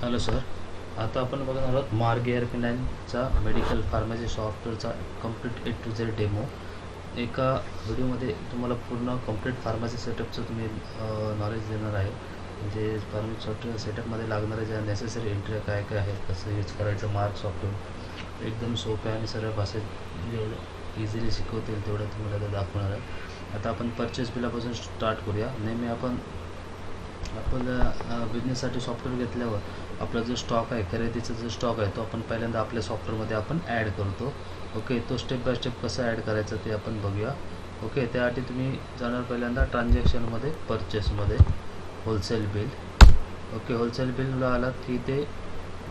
Hello sir, आता आपण बघणार आहोत मार्ग एअर फिनान्सचा मेडिकल फार्मसी सॉफ्टवेअरचा complete A to Z demo. एका व्हिडिओमध्ये तुम्हाला पूर्ण कम्प्लीट फार्मसी सेटअपचं तुम्ही नॉलेज देणार आहे. म्हणजे फार्मसी सॉफ्टवेअर सेटअपमध्ये लागणाऱ्या ज्या नेसेसरी एंट्री काय काय आहेत, कसं यूज करायचं मार्क सॉफ्टवेअर एकदम सोप्या आणि सरळ भाषेत जेवढं इझिली शिकवतील तेवढं तुम्हाला आता दाखवणार आहे. आता आपण परचेस बिलापासून स्टार्ट करूया. नेहमी आपण आपल्या बिझनेससाठी सॉफ्टवेअर घेतल्यावर आपला जो स्टॉक आहे, खरेदीचा जो स्टॉक आहे तो आपण पहिल्यांदा आपल्या सॉफ्टवेअरमध्ये आपण ॲड करतो. ओके, तो स्टेप बाय स्टेप कसं ॲड करायचं ते आपण बघूया. ओके, त्यासाठी तुम्ही जाणार पहिल्यांदा ट्रान्झॅक्शनमध्ये, परचेसमध्ये होलसेल बिल. ओके, होलसेल बिलला आलात की ते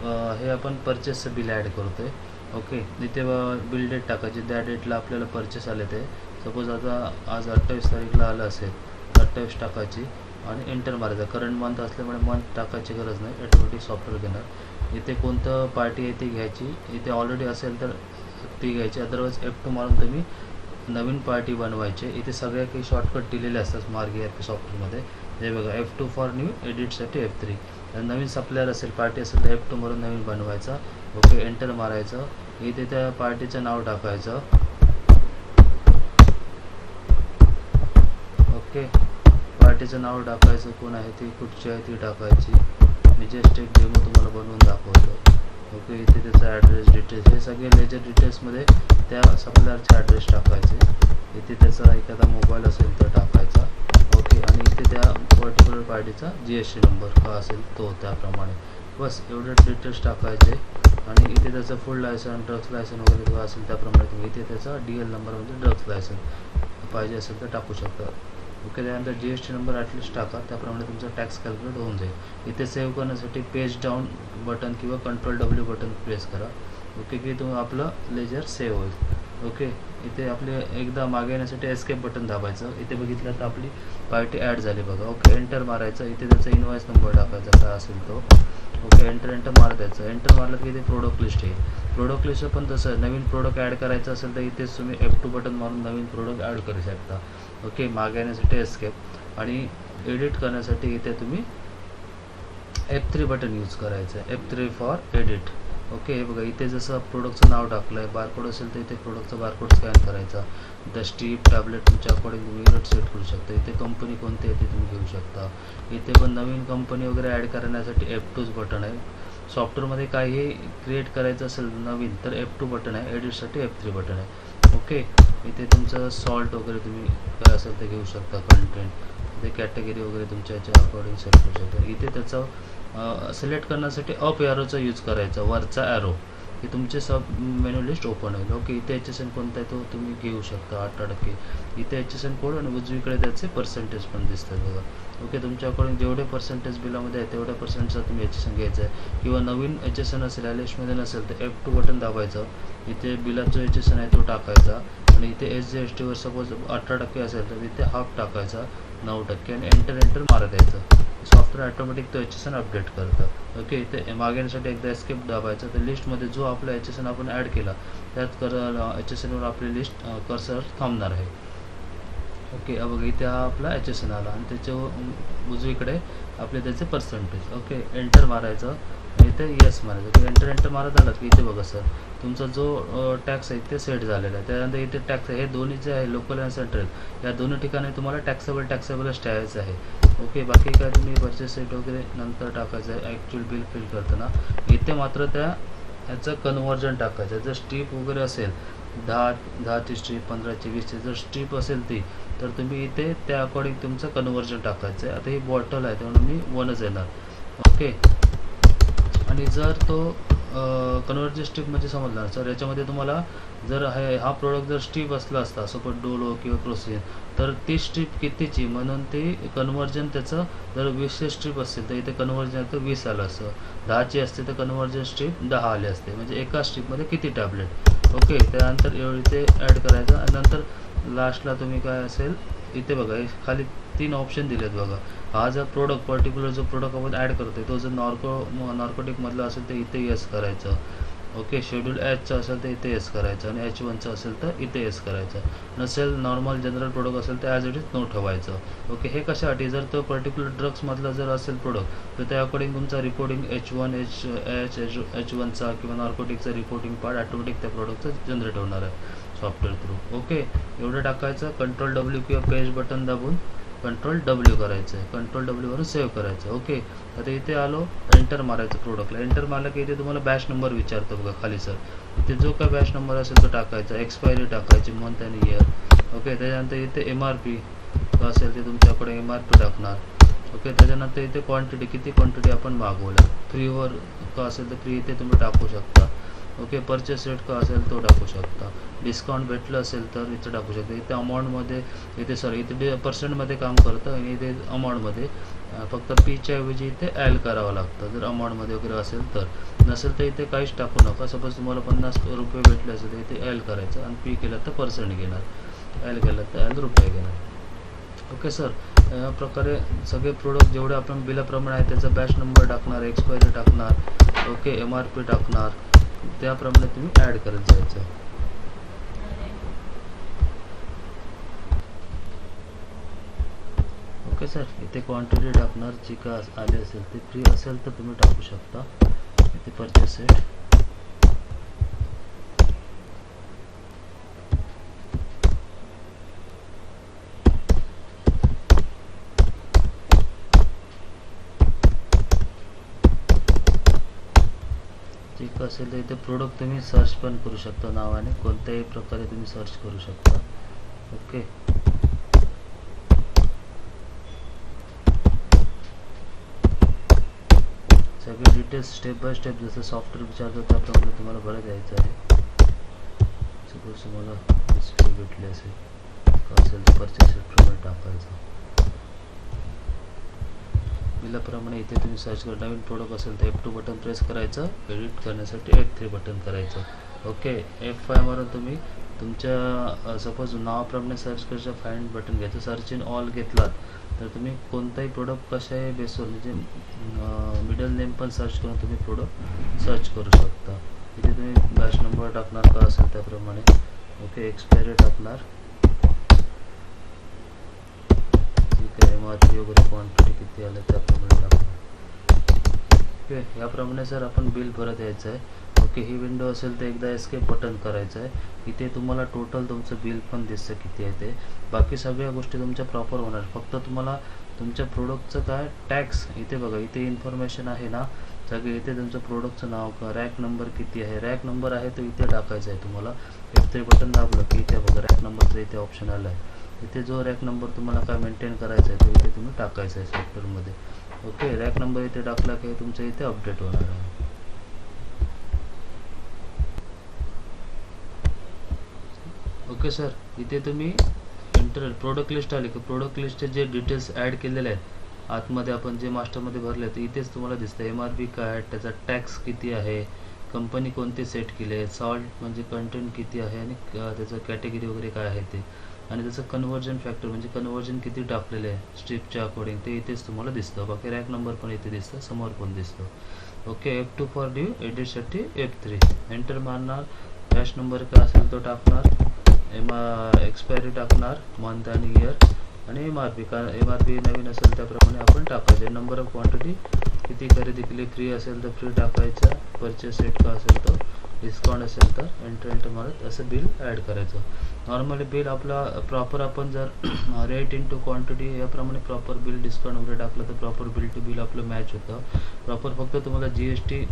हे आपण परचेसचं बिल ॲड करतो आहे. ओके, इथे बिल डेट टाकायची, त्या डेटला आपल्याला परचेस आले ते. सपोज आता आज 28 तारीखला आलं असेल, 28 टाकायची आणि एंटर मारायचा. करंट मंथ असल्यामुळे मंथ टाकायची गरज नाही, ऑटोमॅटिक सॉफ्टवेअर घेणार. इथे कोणतं पार्टी आहे ती घ्यायची, इथे ऑलरेडी असेल तर ती घ्यायची, अदरवाईज F2 मारून तुम्ही नवीन पार्टी बनवायचे. इथे सगळ्या काही शॉर्टकट दिलेले असतात मार्ग ERP सॉफ्टवेअरमध्ये. हे बघा, F2 फॉर न्यू, एडिटसाठी F3. नवीन सप्लायर असेल, पार्टी असेल तर F2 मारून नवीन बनवायचा. ओके, एंटर मारायचं. इथे त्या पार्टीचं नाव टाकायचं. ओके, पार्टीचं नाव टाकायचं, कोण आहे ती, कुठची आहे ती टाकायची. मी जस्ट एक डेमो तुम्हाला बनवून दाखवतो. ओके, इथे त्याचा ॲड्रेस डिटेल्स, हे सगळे लेजर डिटेल्समध्ये त्या सप्लायरचे ॲड्रेस टाकायचे. इथे त्याचा एखादा मोबाईल असेल तर टाकायचा. ओके, आणि इथे त्या पर्टिक्युलर पार्टीचा GST नंबर का असेल तो त्याप्रमाणे. बस एवढे डिटेल्स टाकायचे. आणि इथे त्याचं फुल लायसन, ड्रग्स लायसन वगैरे किंवा असेल त्याप्रमाणे तुम्ही इथे त्याचा DL नंबर म्हणजे ड्रग्स लायसन पाहिजे असेल तर टाकू शकता. ओके, त्यानंतर GST नंबर ॲटलिस्ट टाका, त्याप्रमाणे तुमचा टॅक्स कॅल्क्युलेट होऊन जाईल. इथे सेव्ह करण्यासाठी पेज डाऊन बटन किंवा Ctrl W बटन प्रेस करा. ओके, की तुम्ही आपलं लेजर सेव्ह होईल. ओके, इथे आपले एकदा मागे येण्यासाठी एस्केप बटन दाबायचं. इथे बघितलं तर आपली पार्टी ॲड झाली बघा. ओके, एंटर मारायचं. इथे त्याचा इनवॉइस नंबर टाकायचा काय असेल तो. ओके, एंटर मारत द्यायचं. एंटर मारलं की इथे प्रोडक्ट लिस्ट येईल. प्रोडक्ट लिस्ट पण तसं आहे, नवीन प्रोडक्ट ॲड करायचं असेल तर इथेच तुम्ही F2 बटन मारून नवीन प्रोडक्ट ॲड करू शकता. ओके, मागे येण्यासाठी एस्केप आणि एडिट करण्यासाठी इथे तुम्ही F3 बटन यूज करायचं आहे. F3 for edit. ओके, हे बघा, इथे जसं प्रोडक्टचं नाव टाकलं आहे, बारकोड असेल तर इथे प्रोडक्टचा बारकोड स्कॅन करायचा. द स्टीप टॅबलेट तुमच्या अकॉर्डिंग तुम्ही युनिट सेट करू शकता. इथे कंपनी कोणती आहे ते तुम्ही घेऊ शकता. इथे पण नवीन कंपनी वगैरे ॲड करण्यासाठी F2च बटन आहे. सॉफ्टवेअरमध्ये काही क्रिएट करायचं असेल नवीन तर F2 बटन आहे, एडिटसाठी F3 बटन आहे. ओके, इथे तुमचं सॉल्ट वगैरे तुम्ही काय असेल ते घेऊ शकता, कंटेंट. इथे कॅटेगरी वगैरे तुमच्या याच्या अकॉर्डिंग सेट करू शकता. इथे त्याचं सिलेक्ट करण्यासाठी अप ॲरोचा यूज करायचा, वरचा ॲरो, की तुमचे सब मेनू लिस्ट ओपन होईल. ओके, इथे HSN कोणता आहे तो तुम्ही घेऊ शकता 18%. इथे HSN कोड आणि उजवीकडे त्याचे पर्सेंटेज पण दिसतात बघा. ओके, तुमच्या अकॉर्डिंग जेवढे पर्सेंटेज बिलामध्ये आहे तेवढ्या पर्सेंटचा तुम्ही HSN घ्यायचा आहे. किंवा नवीन HSN असेल, लिस्टमध्ये नसेल तर F2 बटन दाबायचं. इथे बिलात जो HSN आहे तो टाकायचा. आणि इथे SGSTवर सपोज 18% असेल तर इथे हाफ टाकायचा, 9%, आणि एंटर मारत द्यायचं. सॉफ्टवेअर ऑटोमॅटिक तो HSN अपडेट करतं. ओके, इथे मागे येण्यासाठी एकदा एस्केप दाबायचं. तर लिस्टमध्ये जो आपला HSN आपण ॲड केला त्यात HSNवर आपली लिस्ट कर्सर थांबणार आहे. ओके, बघा, इथे हा आपला HSN आला आणि त्याच्या उजवीकडे आपले त्याचे पर्सेंटेज. ओके, एंटर मारायचं. इथे येस मारायचं. एंटर मारत आलात की इथे बघा सर, तुमचा जो टॅक्स आहे ते सेट झालेला आहे. त्यानंतर इथे टॅक्स हे दोन्ही जे आहे, लोकल आणि सेंट्रल, या दोन्ही ठिकाणी तुम्हाला टॅक्सेबलच ठेवायचं आहे. ओके, बाकी काय तुम्ही परचेस सेट वगैरे नंतर टाकायचं आहे ॲक्च्युअल बिल फिल करताना. इथे मात्र ह्याचं कन्व्हर्जन टाकायचं. जर स्ट्रीप वगैरे असेल, 10ची स्ट्रीप, 15ची, 20ची जर स्ट्रीप असेल ती, तर तुम्ही इथे त्या अकॉर्डिंग तुमचं कन्व्हर्जन टाकायचं आहे. आता ही बॉटल आहे त्यामुळे मी 1च येणार. ओके, आणि जर तो कन्व्हर्जन स्ट्रीप म्हणजे समजला सर, याच्यामध्ये तुम्हाला जर हा प्रोडक्ट जर स्ट्रीप असला असता, सपोज डोलो किंवा क्रोसिन, तर ती स्ट्रीप कितीची, म्हणून ते कन्व्हर्जन त्याचं जर 20ची स्ट्रीप असेल तर इथे कन्व्हर्जन तर 20 आलं असतं. 10ची असते तर कन्व्हर्जन स्ट्रीप 10 आले असते, म्हणजे एका स्ट्रीपमध्ये किती टॅबलेट. ओके, त्यानंतर इथे ॲड करायचं. आणि नंतर लास्टला तुम्ही काय असेल, इथे बघा खाली 3 ऑप्शन दिलेत बघा. हा जर पर्टिक्युलर जो प्रोडक्ट आपण ॲड करतो तो जर नॉर्कोटिकमधला असेल तर इथे येस करायचं. ओके, शेड्यूल एचचं असेल तर इथे येस करायचं आणि H1चं असेल तर इथे येस करायचं. नसेल नॉर्मल जनरल प्रोडक्ट असेल तर ॲज इट इज नो ठेवायचं. ओके, हे कशासाठी, जर तो पर्टिक्युलर ड्रग्समधला जर असेल प्रोडक्ट तर त्या अकॉर्डिंग तुमचा रिपोर्टिंग H1चा किंवा नॉर्कोटिकचा रिपोर्टिंग पार्ट ऑटोमॅटिक त्या प्रोडक्टचं जनरेट होणार आहे सॉफ्टवेअर थ्रू. ओके, एवढं टाकायचं. कंट्रोल W किंवा पेज बटन दाबून कंट्रोल W करायचं आहे, कंट्रोल W वरून सेव्ह करायचं. ओके, आता इथे आलो, एंटर मारायचं प्रोडक्टला. एंटर मारलं की इथे तुम्हाला बॅच नंबर विचारतो बघा खाली सर. इथे जो काय बॅच नंबर असेल तो टाकायचा, एक्सपायरी टाकायची, मंथ आणि इयर. ओके, त्याच्यानंतर इथे MRP असेल ते तुमच्याकडे MRP टाकणार. ओके, त्याच्यानंतर इथे क्वांटिटी, किती क्वांटिटी आपण मागवल्या, फ्रीवर का असेल तर फ्री इथे तुम्ही टाकू शकता. ओके, परचेस रेट का असेल तो टाकू शकता. डिस्काउंट भेटलं असेल तर इथे टाकू शकता. इथे अमाऊंटमध्ये, इथे सॉरी इथे पर्सेंटमध्ये काम करतं आणि इथे अमाऊंटमध्ये फक्त पीच्या ऐवजी इथे ॲल करावं लागतं जर अमाऊंटमध्ये वगैरे असेल तर. नसेल तर इथे काहीच टाकू नका. सपोज तुम्हाला 50 रुपये भेटले असेल तर इथे ॲल करायचं आणि पी केलं तर पर्सेंट घेणार, ॲल केलं तर ॲल रुपये घेणार. ओके सर, या प्रकारे सगळे प्रोडक्ट जेवढे आपण बिलाप्रमाणे आहे त्याचा बॅच नंबर टाकणार, एक्सपायरी टाकणार, ओके, MRP टाकणार, त्याप्रमाणे तुम्ही ॲड करत जायचं. ओके सर, इथे क्वांटिटी टाकणार, जी का आली असेल ते, फ्री असेल तर तुम्ही टाकू शकता. इथे परचेस रेट, ठीक असेल तर इथे प्रोडक्ट तुम्ही सर्च पण करू शकता नावाने, कोणत्याही प्रकारे तुम्ही सर्च करू शकता. ओके, सगळे डिटेल्स स्टेप बाय स्टेप जसं सॉफ्टवेअर विचारतो त्याप्रमाणे तुम्हाला भरत यायचं आहे. सपोज तुम्हाला डिस्प्ले भेटली असेल का असेल तर परचेस रेट टाकायचं. बिलाप्रमाणे इथे तुम्ही सर्च करा. नवीन प्रोडक्ट असेल तर F2 बटन प्रेस करायचं, एडिट करण्यासाठी F3 बटन करायचं. ओके, F5 वरून तुम्ही तुमच्या सपोज नावाप्रमाणे सर्च करायचं, फाइंड बटन घ्यायचं. सर्च इन ऑल घेतलात तर तुम्ही कोणताही प्रोडक्ट कशाही बेसवर म्हणजे मिडल नेम पण सर्च करून तुम्ही प्रोडक्ट सर्च करू शकता. इथे तुम्ही बॅच नंबर टाकणार का असेल त्याप्रमाणे. ओके, एक्सपायरी टाकणार, ठीक आहे, MRP वगैरे क्वांटिटी किती आलं त्याप्रमाणे टाकणार. ओके, याप्रमाणे सर आपण बिल भरत यायचं आहे. ओके, ही विंडो असेल तर एकदा एस्केप बटन करायचं आहे. इथे तुम्हाला टोटल तुमचं बिल पण दिसतं किती आहे ते. बाकी सगळ्या गोष्टी तुमच्या प्रॉपर होणार. फक्त तुम्हाला तुमच्या प्रोडक्टचं काय टॅक्स, इथे बघा इथे इन्फॉर्मेशन आहे ना सगळे. इथे तुमचं प्रोडक्टचं नाव का, रॅक नंबर किती आहे, रॅक नंबर आहे तो इथे टाकायचा आहे तुम्हाला. F3 बटन दाबलं की इथे बघा रॅक नंबरचं इथे ऑप्शन आलं आहे. इथे जो रॅक नंबर तुम्हाला काय मेंटेन करायचा आहे तो इथे तुम्ही टाकायचा आहे सॉफ्टवेअरमध्ये. ओके, रॅक नंबर इथे टाकला की तुमचं इथे अपडेट होणार आहे. ओके सर, इथे तुम्ही इंटर प्रोडक्ट लिस्ट आली की प्रोडक्ट लिस्टचे जे डिटेल्स ॲड केलेले आहेत आतमध्ये आपण जे मास्टरमध्ये भरले तर इथेच तुम्हाला दिसतं. MRP काय, त्याचा टॅक्स किती आहे, कंपनी कोणते सेट केले आहे, सॉल्ट म्हणजे कंटेंट किती आहे आणि त्याचं कॅटेगरी वगैरे काय आहे ते, आणि त्याचं कन्व्हर्जन फॅक्टर म्हणजे कन्व्हर्जन किती टाकलेलं आहे स्ट्रिपच्या अकॉर्डिंग ते इथेच तुम्हाला दिसतं. बाकी रॅक नंबर पण इथे दिसतं, समोर पण दिसतं. ओके, F2 फॉर ड्यू, एडिटसाठी F3 एंटर मारणार, बॅच नंबर काय असेल तो टाकणार, एक्सपायरी टाकणार, मंथ आणि इयर, आणि MRP MRP नवीन असेल त्याप्रमाणे आपण टाकायचं. नंबर ऑफ क्वांटिटी, किती खरेदी केली, फ्री असेल तर फ्री टाकायचं, परचेस रेट का असेल तर, डिस्काउंट असेल तर एंटर मारत असं बिल ॲड करायचं. नॉर्मली बिल आपला प्रॉपर आपण जर रेट इंटू क्वांटिटी याप्रमाणे प्रॉपर बिल डिस्काउंट वगैरे टाकलं तर प्रॉपर बिल टू बिल आपलं मॅच होतं प्रॉपर. फक्त तुम्हाला GST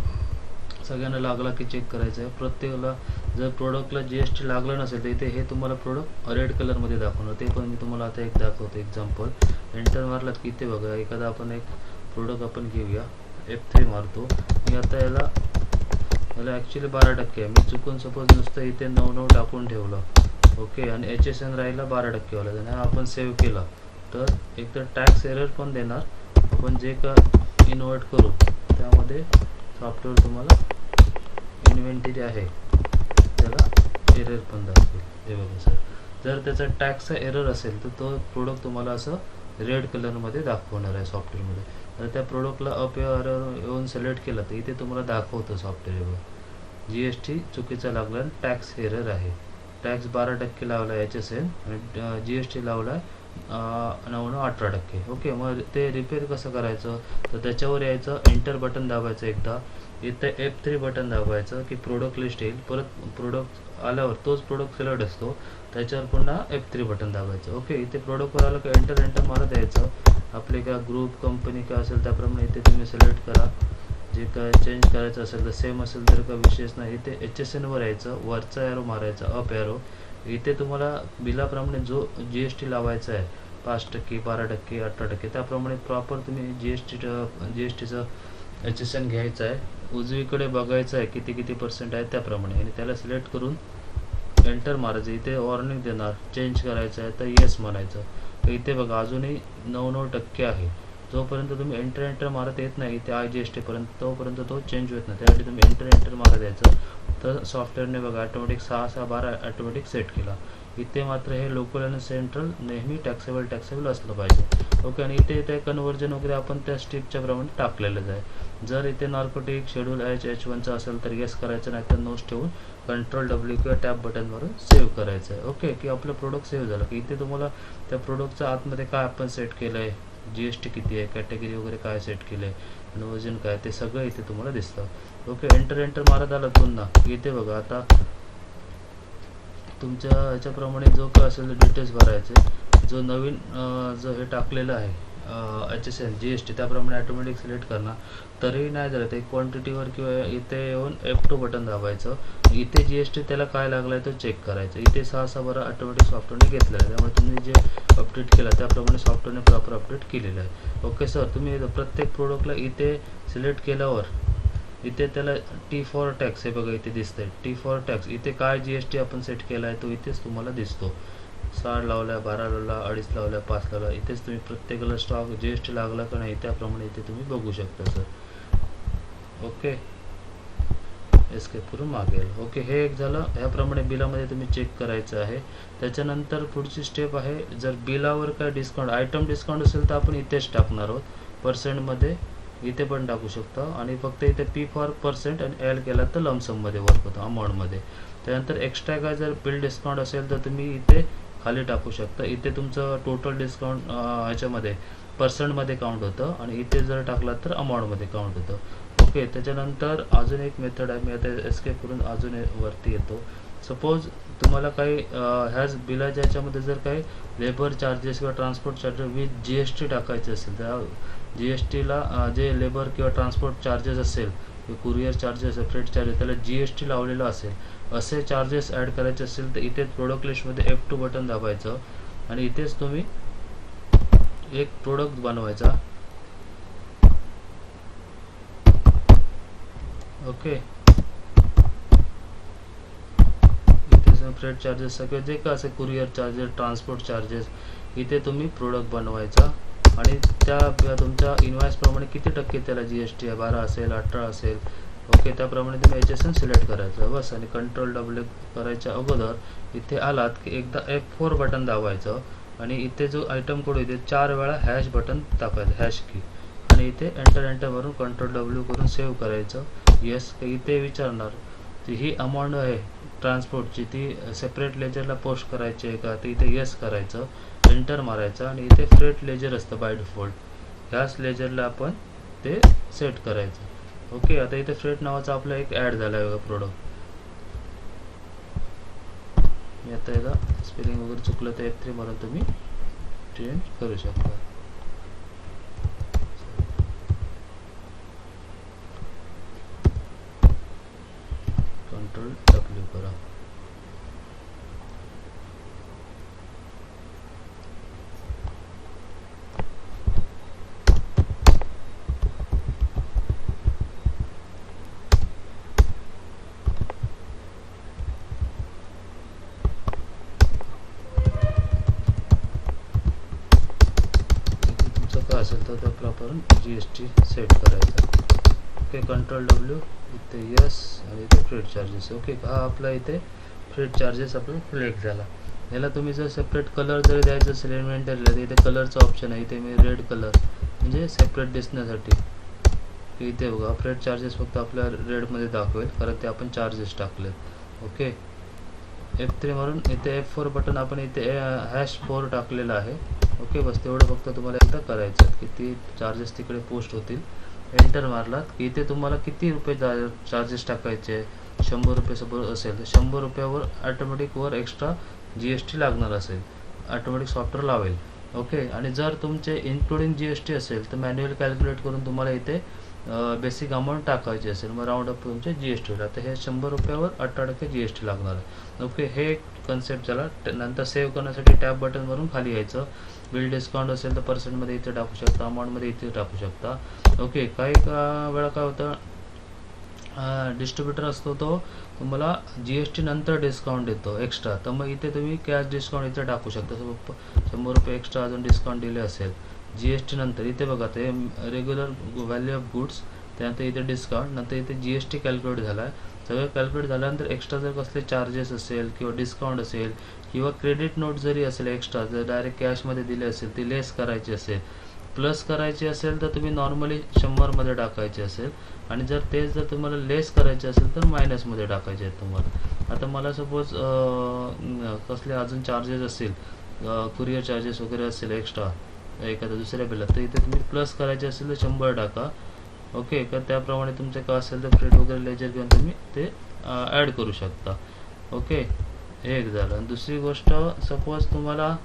सगळ्यांना लागला की चेक करायचं आहे. प्रत्येकाला जर प्रोडक्टला GST लागलं नसेल तर इथे हे तुम्हाला प्रोडक्ट रेड कलरमध्ये दाखवणार. ते पण मी तुम्हाला आता एक दाखवतो एक्झाम्पल. एंटर मारलात की इथे बघा एखादा आपण एक प्रोडक्ट आपण घेऊया, F3 मारतो मी आता. याला ॲक्च्युली 12% आहे, मी चुकून सपोज नुसतं इथे 9 टाकून ठेवलं. ओके, आणि HSN राहिला 12% वाला. आणि आपण सेव्ह केला तर एक तर टॅक्स एरर पण देणार. आपण जे का इन्व्हर्ट करू त्यामध्ये सॉफ्टवेअर तुम्हाला इन्व्हेंटरी आहे त्याला एरर पण दाखवेल. हे बघा सर, जर त्याचा टॅक्सचा एरर असेल तर तो प्रोडक्ट तुम्हाला असं रेड कलरमध्ये दाखवणार आहे सॉफ्टवेअरमध्ये. तर त्या प्रोडक्टला अप एरर येऊन सिलेक्ट केलं तर इथे तुम्हाला दाखवतं सॉफ्टवेअर. GST चुकीचा लागला, टॅक्स एरर आहे. टॅक्स 12% लावला HSN आणि GST लावला 9-18%. ओके, मग ते रिपेअर कसं करायचं, तर त्याच्यावर यायचं, एंटर बटन दाबायचं एकदा, इथे F3 बटन दाबायचं की प्रोडक्ट लिस्ट येईल. परत प्रोडक्ट आल्यावर तोच प्रोडक्ट सिलेक्ट असतो, त्याच्यावर पुन्हा F3 बटन दाबायचं. ओके, इथे प्रोडक्टवर आलं की एंटर मारत यायचं. आपले काय ग्रुप कंपनी काय असेल त्याप्रमाणे इथे तुम्ही सिलेक्ट करा. जे काय चेंज करायचं असेल तर सेम असेल तर काय विशेष नाही. इथे HSN वर यायचं, वरचा एरो मारायचा, अप एरो. इथे तुम्हाला बिलाप्रमाणे जो GST लावायचा आहे 5%, 12%, 18%, त्याप्रमाणे प्रॉपर तुम्ही GSTचं HSN घ्यायचं आहे. उजवीकडे बघायचं आहे किती पर्सेंट आहे त्याप्रमाणे, आणि त्याला सिलेक्ट करून एंटर मारायचं. इथे वॉर्निंग देणार, चेंज करायचं आहे तर येस म्हणायचं. तर इथे बघा अजूनही 99% आहे. जोपर्यंत तुम्ही एंटर मारत येत नाही त्या GST पर्यंत, तोपर्यंत तो चेंज होत नाही. त्यासाठी तुम्ही एंटर मारत यायचं. तर सॉफ्टवेअरने बघा ऑटोमॅटिक 6-6-12 ऑटोमॅटिक सेट केला. इथे मात्र हे लोकल आणि सेंट्रल नेहमी टॅक्सेबल असलं पाहिजे. ओके, आणि इथे ते कन्व्हर्जन वगैरे आपण त्या स्टेपच्या प्रमाणे टाकलेलंच आहे. जर इथे नार्कोटिक शेड्यूल H1चा असेल तर येस करायचं, नाही तर नोस ठेवून Ctrl+W किंवा टॅब बटनवरून सेव्ह करायचं आहे. ओके, की आपलं प्रोडक्ट सेव्ह झालं की इथे तुम्हाला त्या प्रोडक्टच्या आतमध्ये काय आपण सेट केलं आहे, GST किती आहे, कॅटेगरी वगैरे काय सेट केलं आहे, आणि वजन काय, ते सगळं इथे तुम्हाला दिसतं. ओके, एंटर मारत आलं पुन्हा. इथे बघा आता तुमच्या ह्याच्याप्रमाणे जो काय असेल डिटेल्स भरायचे. जो नवीन जो हे टाकलेलं आहे HSN GST त्याप्रमाणे ऑटोमॅटिक सिलेक्ट करणार. तरीही नाही झालं ते क्वांटिटीवर किंवा इथे येऊन F2 बटन दाबायचं. इथे GST त्याला काय लागलाय तो चेक करायचं. इथे 6-6-12 ऑटोमॅटिक सॉफ्टवेअरने घेतलेलं आहे, त्यामुळे तुम्ही जे अपडेट केला त्याप्रमाणे सॉफ्टवेअरने प्रॉपर अपडेट केलेलं आहे. ओके सर, तुम्ही प्रत्येक प्रोडक्टला इथे सिलेक्ट केल्यावर इथे त्याला T फॉर टॅक्स हे बघा इथे दिसतंय, T फॉर टॅक्स. इथे काय GST आपण सेट केला आहे तो इथेच तुम्हाला दिसतो. 6 लावला, 12 लावला, 2.5 लावला, 5 लावला. इथेच तुम्ही प्रत्येकाला स्टॉक GST लागला का नाही त्याप्रमाणे इथे तुम्ही बघू शकता सर. ओके, एस्केप करून मागेल. ओके, हे एक झालं. ह्याप्रमाणे बिलामध्ये तुम्ही चेक करायचं आहे. त्याच्यानंतर पुढची स्टेप आहे, जर बिलावर काय डिस्काउंट आयटम डिस्काउंट असेल तर आपण इथेच टाकणार आहोत. पर्सेंटमध्ये इथे पण टाकू शकता, आणि फक्त इथे P फॉर पर्सेंट आणि L केला तर लमसममध्ये वर्क होतं, अमाऊंटमध्ये. त्यानंतर एक्स्ट्रा काय जर बिल डिस्काउंट असेल तर तुम्ही इथे खाली टाकू शकता. इथे तुमचं टोटल डिस्काउंट ह्याच्यामध्ये पर्सेंटमध्ये काउंट होतं, आणि इथे जर टाकला तर अमाऊंटमध्ये काउंट होतं. ओके, त्याच्यानंतर अजून एक मेथड आहे. मी आता एस्केप करून अजून वरती येतो. सपोज तुम्हाला काही ह्याच बिलाच्या ह्याच्यामध्ये जर काही लेबर चार्जेस किंवा ट्रान्सपोर्ट चार्जेस विथ GST टाकायचे असेल, त्या GSTला जे लेबर किंवा ट्रान्सपोर्ट चार्जेस असेल, कुरिअर चार्जेस, फ्रेट चार्जेस, त्याला GST लावलेलं असेल, असे चार्जेस ॲड करायचे असेल तर इथे प्रोडक्ट लिस्टमध्ये F2 बटन दाबायचं, आणि इथेच तुम्ही एक प्रोडक्ट बनवायचा. ओके, इथे फ्रेट चार्जेस सगळे जे काय असेल, कुरिअर चार्जेस, ट्रान्सपोर्ट चार्जेस, इथे तुम्ही प्रोडक्ट बनवायचा, आणि त्या तुमच्या इनवॉइस प्रमाणे किती टक्के त्याला GST आहे, 12 असेल, 18 असेल. ओके, त्याप्रमाणे तुम्ही HSN सिलेक्ट करायचं बस, आणि Ctrl+W करायच्या अगोदर इथे आलात की एकदा F4 बटन दाबायचं, आणि इथे जो आयटम कोड इथे 4 वेळा हॅश बटन टाकायचं, हॅश की, आणि इथे एंटर मारून Ctrl+W करून सेव्ह करायचं. येस, इथे विचारणार ती ही अमाऊंट आहे ट्रान्सपोर्टची, ती सेपरेट लेजरला पोस्ट करायची आहे का, ते इथे येस करायचं, एंटर मारायचं, आणि इथे फ्रेट लेजर असतं बाय डिफॉल्ट, ह्याच लेजरला आपण ते सेट करायचं. ओके, आता इथे फ्रेट नावाचा आपला एक ॲड झाला आहे बघा प्रोडक्ट. मी आता याला स्पेलिंग वगैरे चुकलं तर F3 मारून तुम्ही चेंज करू शकता. Ctrl+W करा. असेल तर प्रॉपर GST सेट करायचा. ओके, Ctrl+W, इथे यस, आणि इथे फ्रेट चार्जेस. ओके, हा आपला इथे फ्रेट चार्जेस आपला सिलेक्ट झाला. याला तुम्ही जर सेपरेट कलर जर द्यायचं असेल इन्व्हेंटरीला, तर इथे कलरचा ऑप्शन आहे. इथे मी रेड कलर म्हणजे सेपरेट दिसण्यासाठी की इथे बघा फ्रेट चार्जेस फक्त आपल्या रेडमध्ये दाखवेल, कारण ते आपण चार्जेस टाकलेत. ओके, F3 मारून इथे F4 बटन आपण इथे #4 टाकलेलं आहे. ओके, बस तेवढं फक्त तुम्हाला एकदा करायचं, किती चार्जेस तिकडे पोस्ट होतील. एंटर मारलात की इथे तुम्हाला किती रुपये चार्जेस टाकायचे. 100 रुपये सपोज असेल तर 100 रुपयावर ऑटोमॅटिक वर एक्स्ट्रा GST लागणार असेल, ऑटोमॅटिक सॉफ्टवेअर लावेल. ओके, आणि जर तुमचे इन्क्लुडिंग GST असेल तर मॅन्युअल कॅल्क्युलेट करून तुम्हाला इथे बेसिक अमाऊंट टाकायची असेल, मग राऊंड अप तुमचे GST होईल. आता हे 100 रुपयावर 18% GST लागणार आहे. ओके, हे एक कन्सेप्ट झाला. नंतर सेव्ह करण्यासाठी टॅब बटनवरून खाली यायचं. बिल डिस्काउंट असेल तर पर्सेंटमध्ये इथे टाकू शकता, अमाऊंटमध्ये इथे टाकू शकता. ओके, काही वेळा काय होतं, डिस्ट्रीब्युटर असतो तो तुम्हाला GST नंतर डिस्काउंट देतो एक्स्ट्रा, तर मग इथे तुम्ही कॅश डिस्काउंट इथे टाकू शकता. 100 रुपये एक्स्ट्रा अजून डिस्काउंट दिले असेल GST नंतर. इथे बघा ते रेग्युलर व्हॅल्यू ऑफ गुड्स, त्यानंतर इथे डिस्काउंट, नंतर इथे GST कॅल्क्युलेट झाला आहे. सगळं कॅल्क्युलेट झाल्यानंतर एक्स्ट्रा जर कसले चार्जेस असेल किंवा डिस्काउंट असेल किंवा क्रेडिट नोट जरी असेल एक्स्ट्रा, जर डायरेक्ट कॅशमध्ये दिले असेल ती लेस करायची असेल, प्लस करायची असेल तर तुम्ही नॉर्मली 100मध्ये टाकायचे असेल, आणि जर तेच जर तुम्हाला लेस करायचे असेल तर मायनसमध्ये टाकायचे आहेत तुम्हाला. आता मला सपोज कसले अजून चार्जेस असेल, कुरिअर चार्जेस वगैरे असेल एक्स्ट्रा एखाद्या दुसऱ्या बिलात, तर इथे तुम्ही प्लस करायचे असेल तर 100 टाका. ओके, तर त्याप्रमाणे तुमचे काय असेल तर फ्रेट वगैरे लेजर घेऊन तुम्ही ते ॲड करू शकता. ओके, हे एक झालं. आणि दुसरी गोष्ट, सपोज तुम्हाला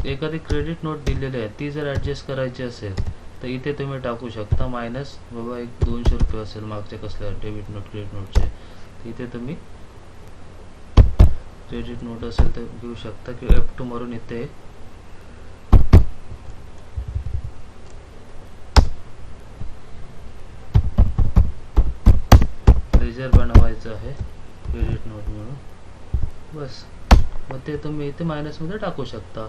एखादी क्रेडिट नोट दिलेली आहे ती जर ॲडजस्ट करायची असेल तर इथे तुम्ही टाकू शकता मायनस. बाबा एक 200 रुपये असेल मागच्या कसल्या डेबिट नोट क्रेडिट नोटचे, इथे तुम्ही क्रेडिट नोट असेल तर घेऊ शकता, किंवा F2 मारून इथे लेजर बनवायचं आहे क्रेडिट नोट म्हणून. बस, मग ते तुम्ही इथे मायनसमध्ये टाकू शकता.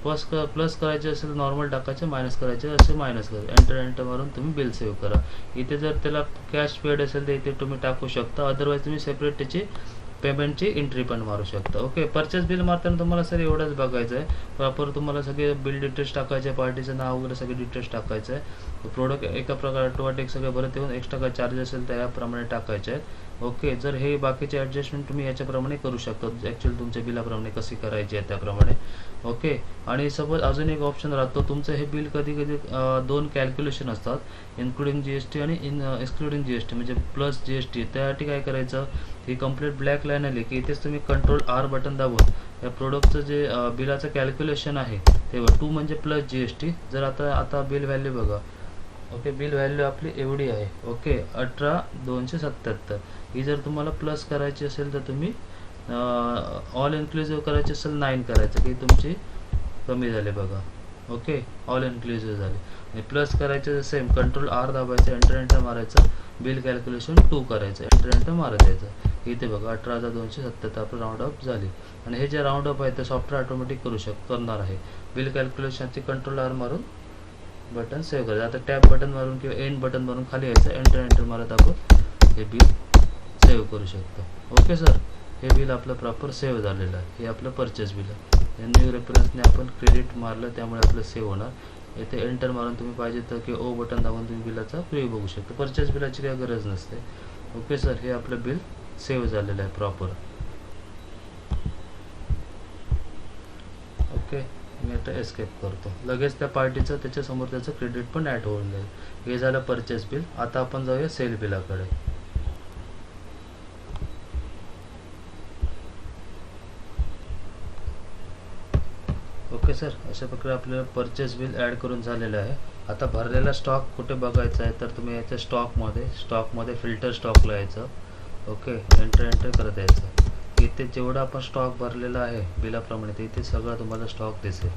प्लस करायचे असेल तर नॉर्मल टाकायचे, मायनस करायचे असेल मायनस करायचे. एंटर मारून तुम्ही बिल सेव्ह करा. इथे जर त्याला कॅश पेड असेल तर इथे तुम्ही टाकू शकता, अदरवाईज तुम्ही सेपरेट त्याची पेमेंटची एंट्री पण मारू शकता. ओके, परचेस बिल मारताना तुम्हाला सर एवढंच बघायचं आहे, प्रॉपर तुम्हाला सगळे बिल डिटेल्स टाकायचे, पार्टीचं नाव वगैरे सगळे डिटेल्स टाकायचं आहे. प्रोडक्ट एका प्रकार ऑटोमॅटिक सगळे भरत येऊन एक्स्ट्रा काय चार्जेस असेल तर याप्रमाणे टाकायचे आहेत. ओके, जर हे बाकीचे ॲडजस्टमेंट तुम्ही याच्याप्रमाणे करू शकता, ॲक्च्युअली तुमच्या बिलाप्रमाणे कशी करायची आहे त्याप्रमाणे. ओके, आणि सपोज अजून एक ऑप्शन राहतो, तुमचं हे बिल कधी कधी 2 कॅल्क्युलेशन असतात, इन्क्लुडिंग GST आणि एक्सक्लुडिंग GST, म्हणजे प्लस GST. त्यासाठी काय करायचं, ही कंप्लीट ब्लॅक लाईन आली की इथेच तुम्ही Ctrl+R बटन दाबून या प्रोडक्टचं जे बिलाचं कॅल्क्युलेशन आहे ते 2 म्हणजे प्लस GST. जर आता बिल व्हॅल्यू बघा. ओके, बिल व्हॅल्यू आपली एवढी आहे. ओके, 18,277. ही जर तुम्हाला प्लस करायची असेल तर तुम्ही ऑल इन्क्लुझिव्ह करायची असेल 9 करायचं, की तुमची कमी झाले बघा. ओके, ऑल इन्क्लुझिव्ह झाले. आणि प्लस करायचं सेम Ctrl+R दाबायचं, एंटर मारायचं, बिल कॅल्क्युलेशन 2 करायचं, एंटर मारत द्यायचं. इथे बघा 18,277 आपलं राऊंड अप झाली. आणि हे जे राऊंड अप आहे ते सॉफ्टवेअर ऑटोमॅटिक करणार आहे. बिल कॅल्क्युलेशनची Ctrl+R मारून बटन सेव्ह करायचं. आता टॅब बटन मारून किंवा एंड बटन मारून खाली यायचं, एंटर मारत आपण हे बिल सेव्ह करू शकतो. ओके सर, हे बिल आपलं प्रॉपर सेव्ह झालेलं आहे. हे आपलं परचेस बिल आहे. न्यू रेफरन्सने आपण क्रेडिट मारलं त्यामुळे आपलं सेव्ह होणार. इथे एंटर मारून तुम्ही पाहिजे तर की O बटन दाबून तुम्ही बिलाचा प्रिव्ह्यू बघू शकता. परचेस बिलाची काही गरज नसते. ओके सर, हे आपलं बिल सेव्ह झालेलं आहे प्रॉपर. ओके, मी आता एस्केप करतो. लगेच त्या पार्टीचं त्याच्यासमोर त्याचं क्रेडिट पण ॲड होऊन जाईल. हे झालं परचेस बिल. आता आपण जाऊया सेल बिलाकडे. ओके सर, अशा प्रकारे आपल्याला परचेस बिल ॲड करून झालेलं आहे. आता भरलेला स्टॉक कुठे बघायचा आहे तर तुम्ही याच्या स्टॉकमध्ये फिल्टर स्टॉकला यायचं. ओके, एंटर करत यायचं. इथे जेवढा आपण स्टॉक भरलेला आहे बिलाप्रमाणे ते इथे सगळं तुम्हाला स्टॉक दिसेल.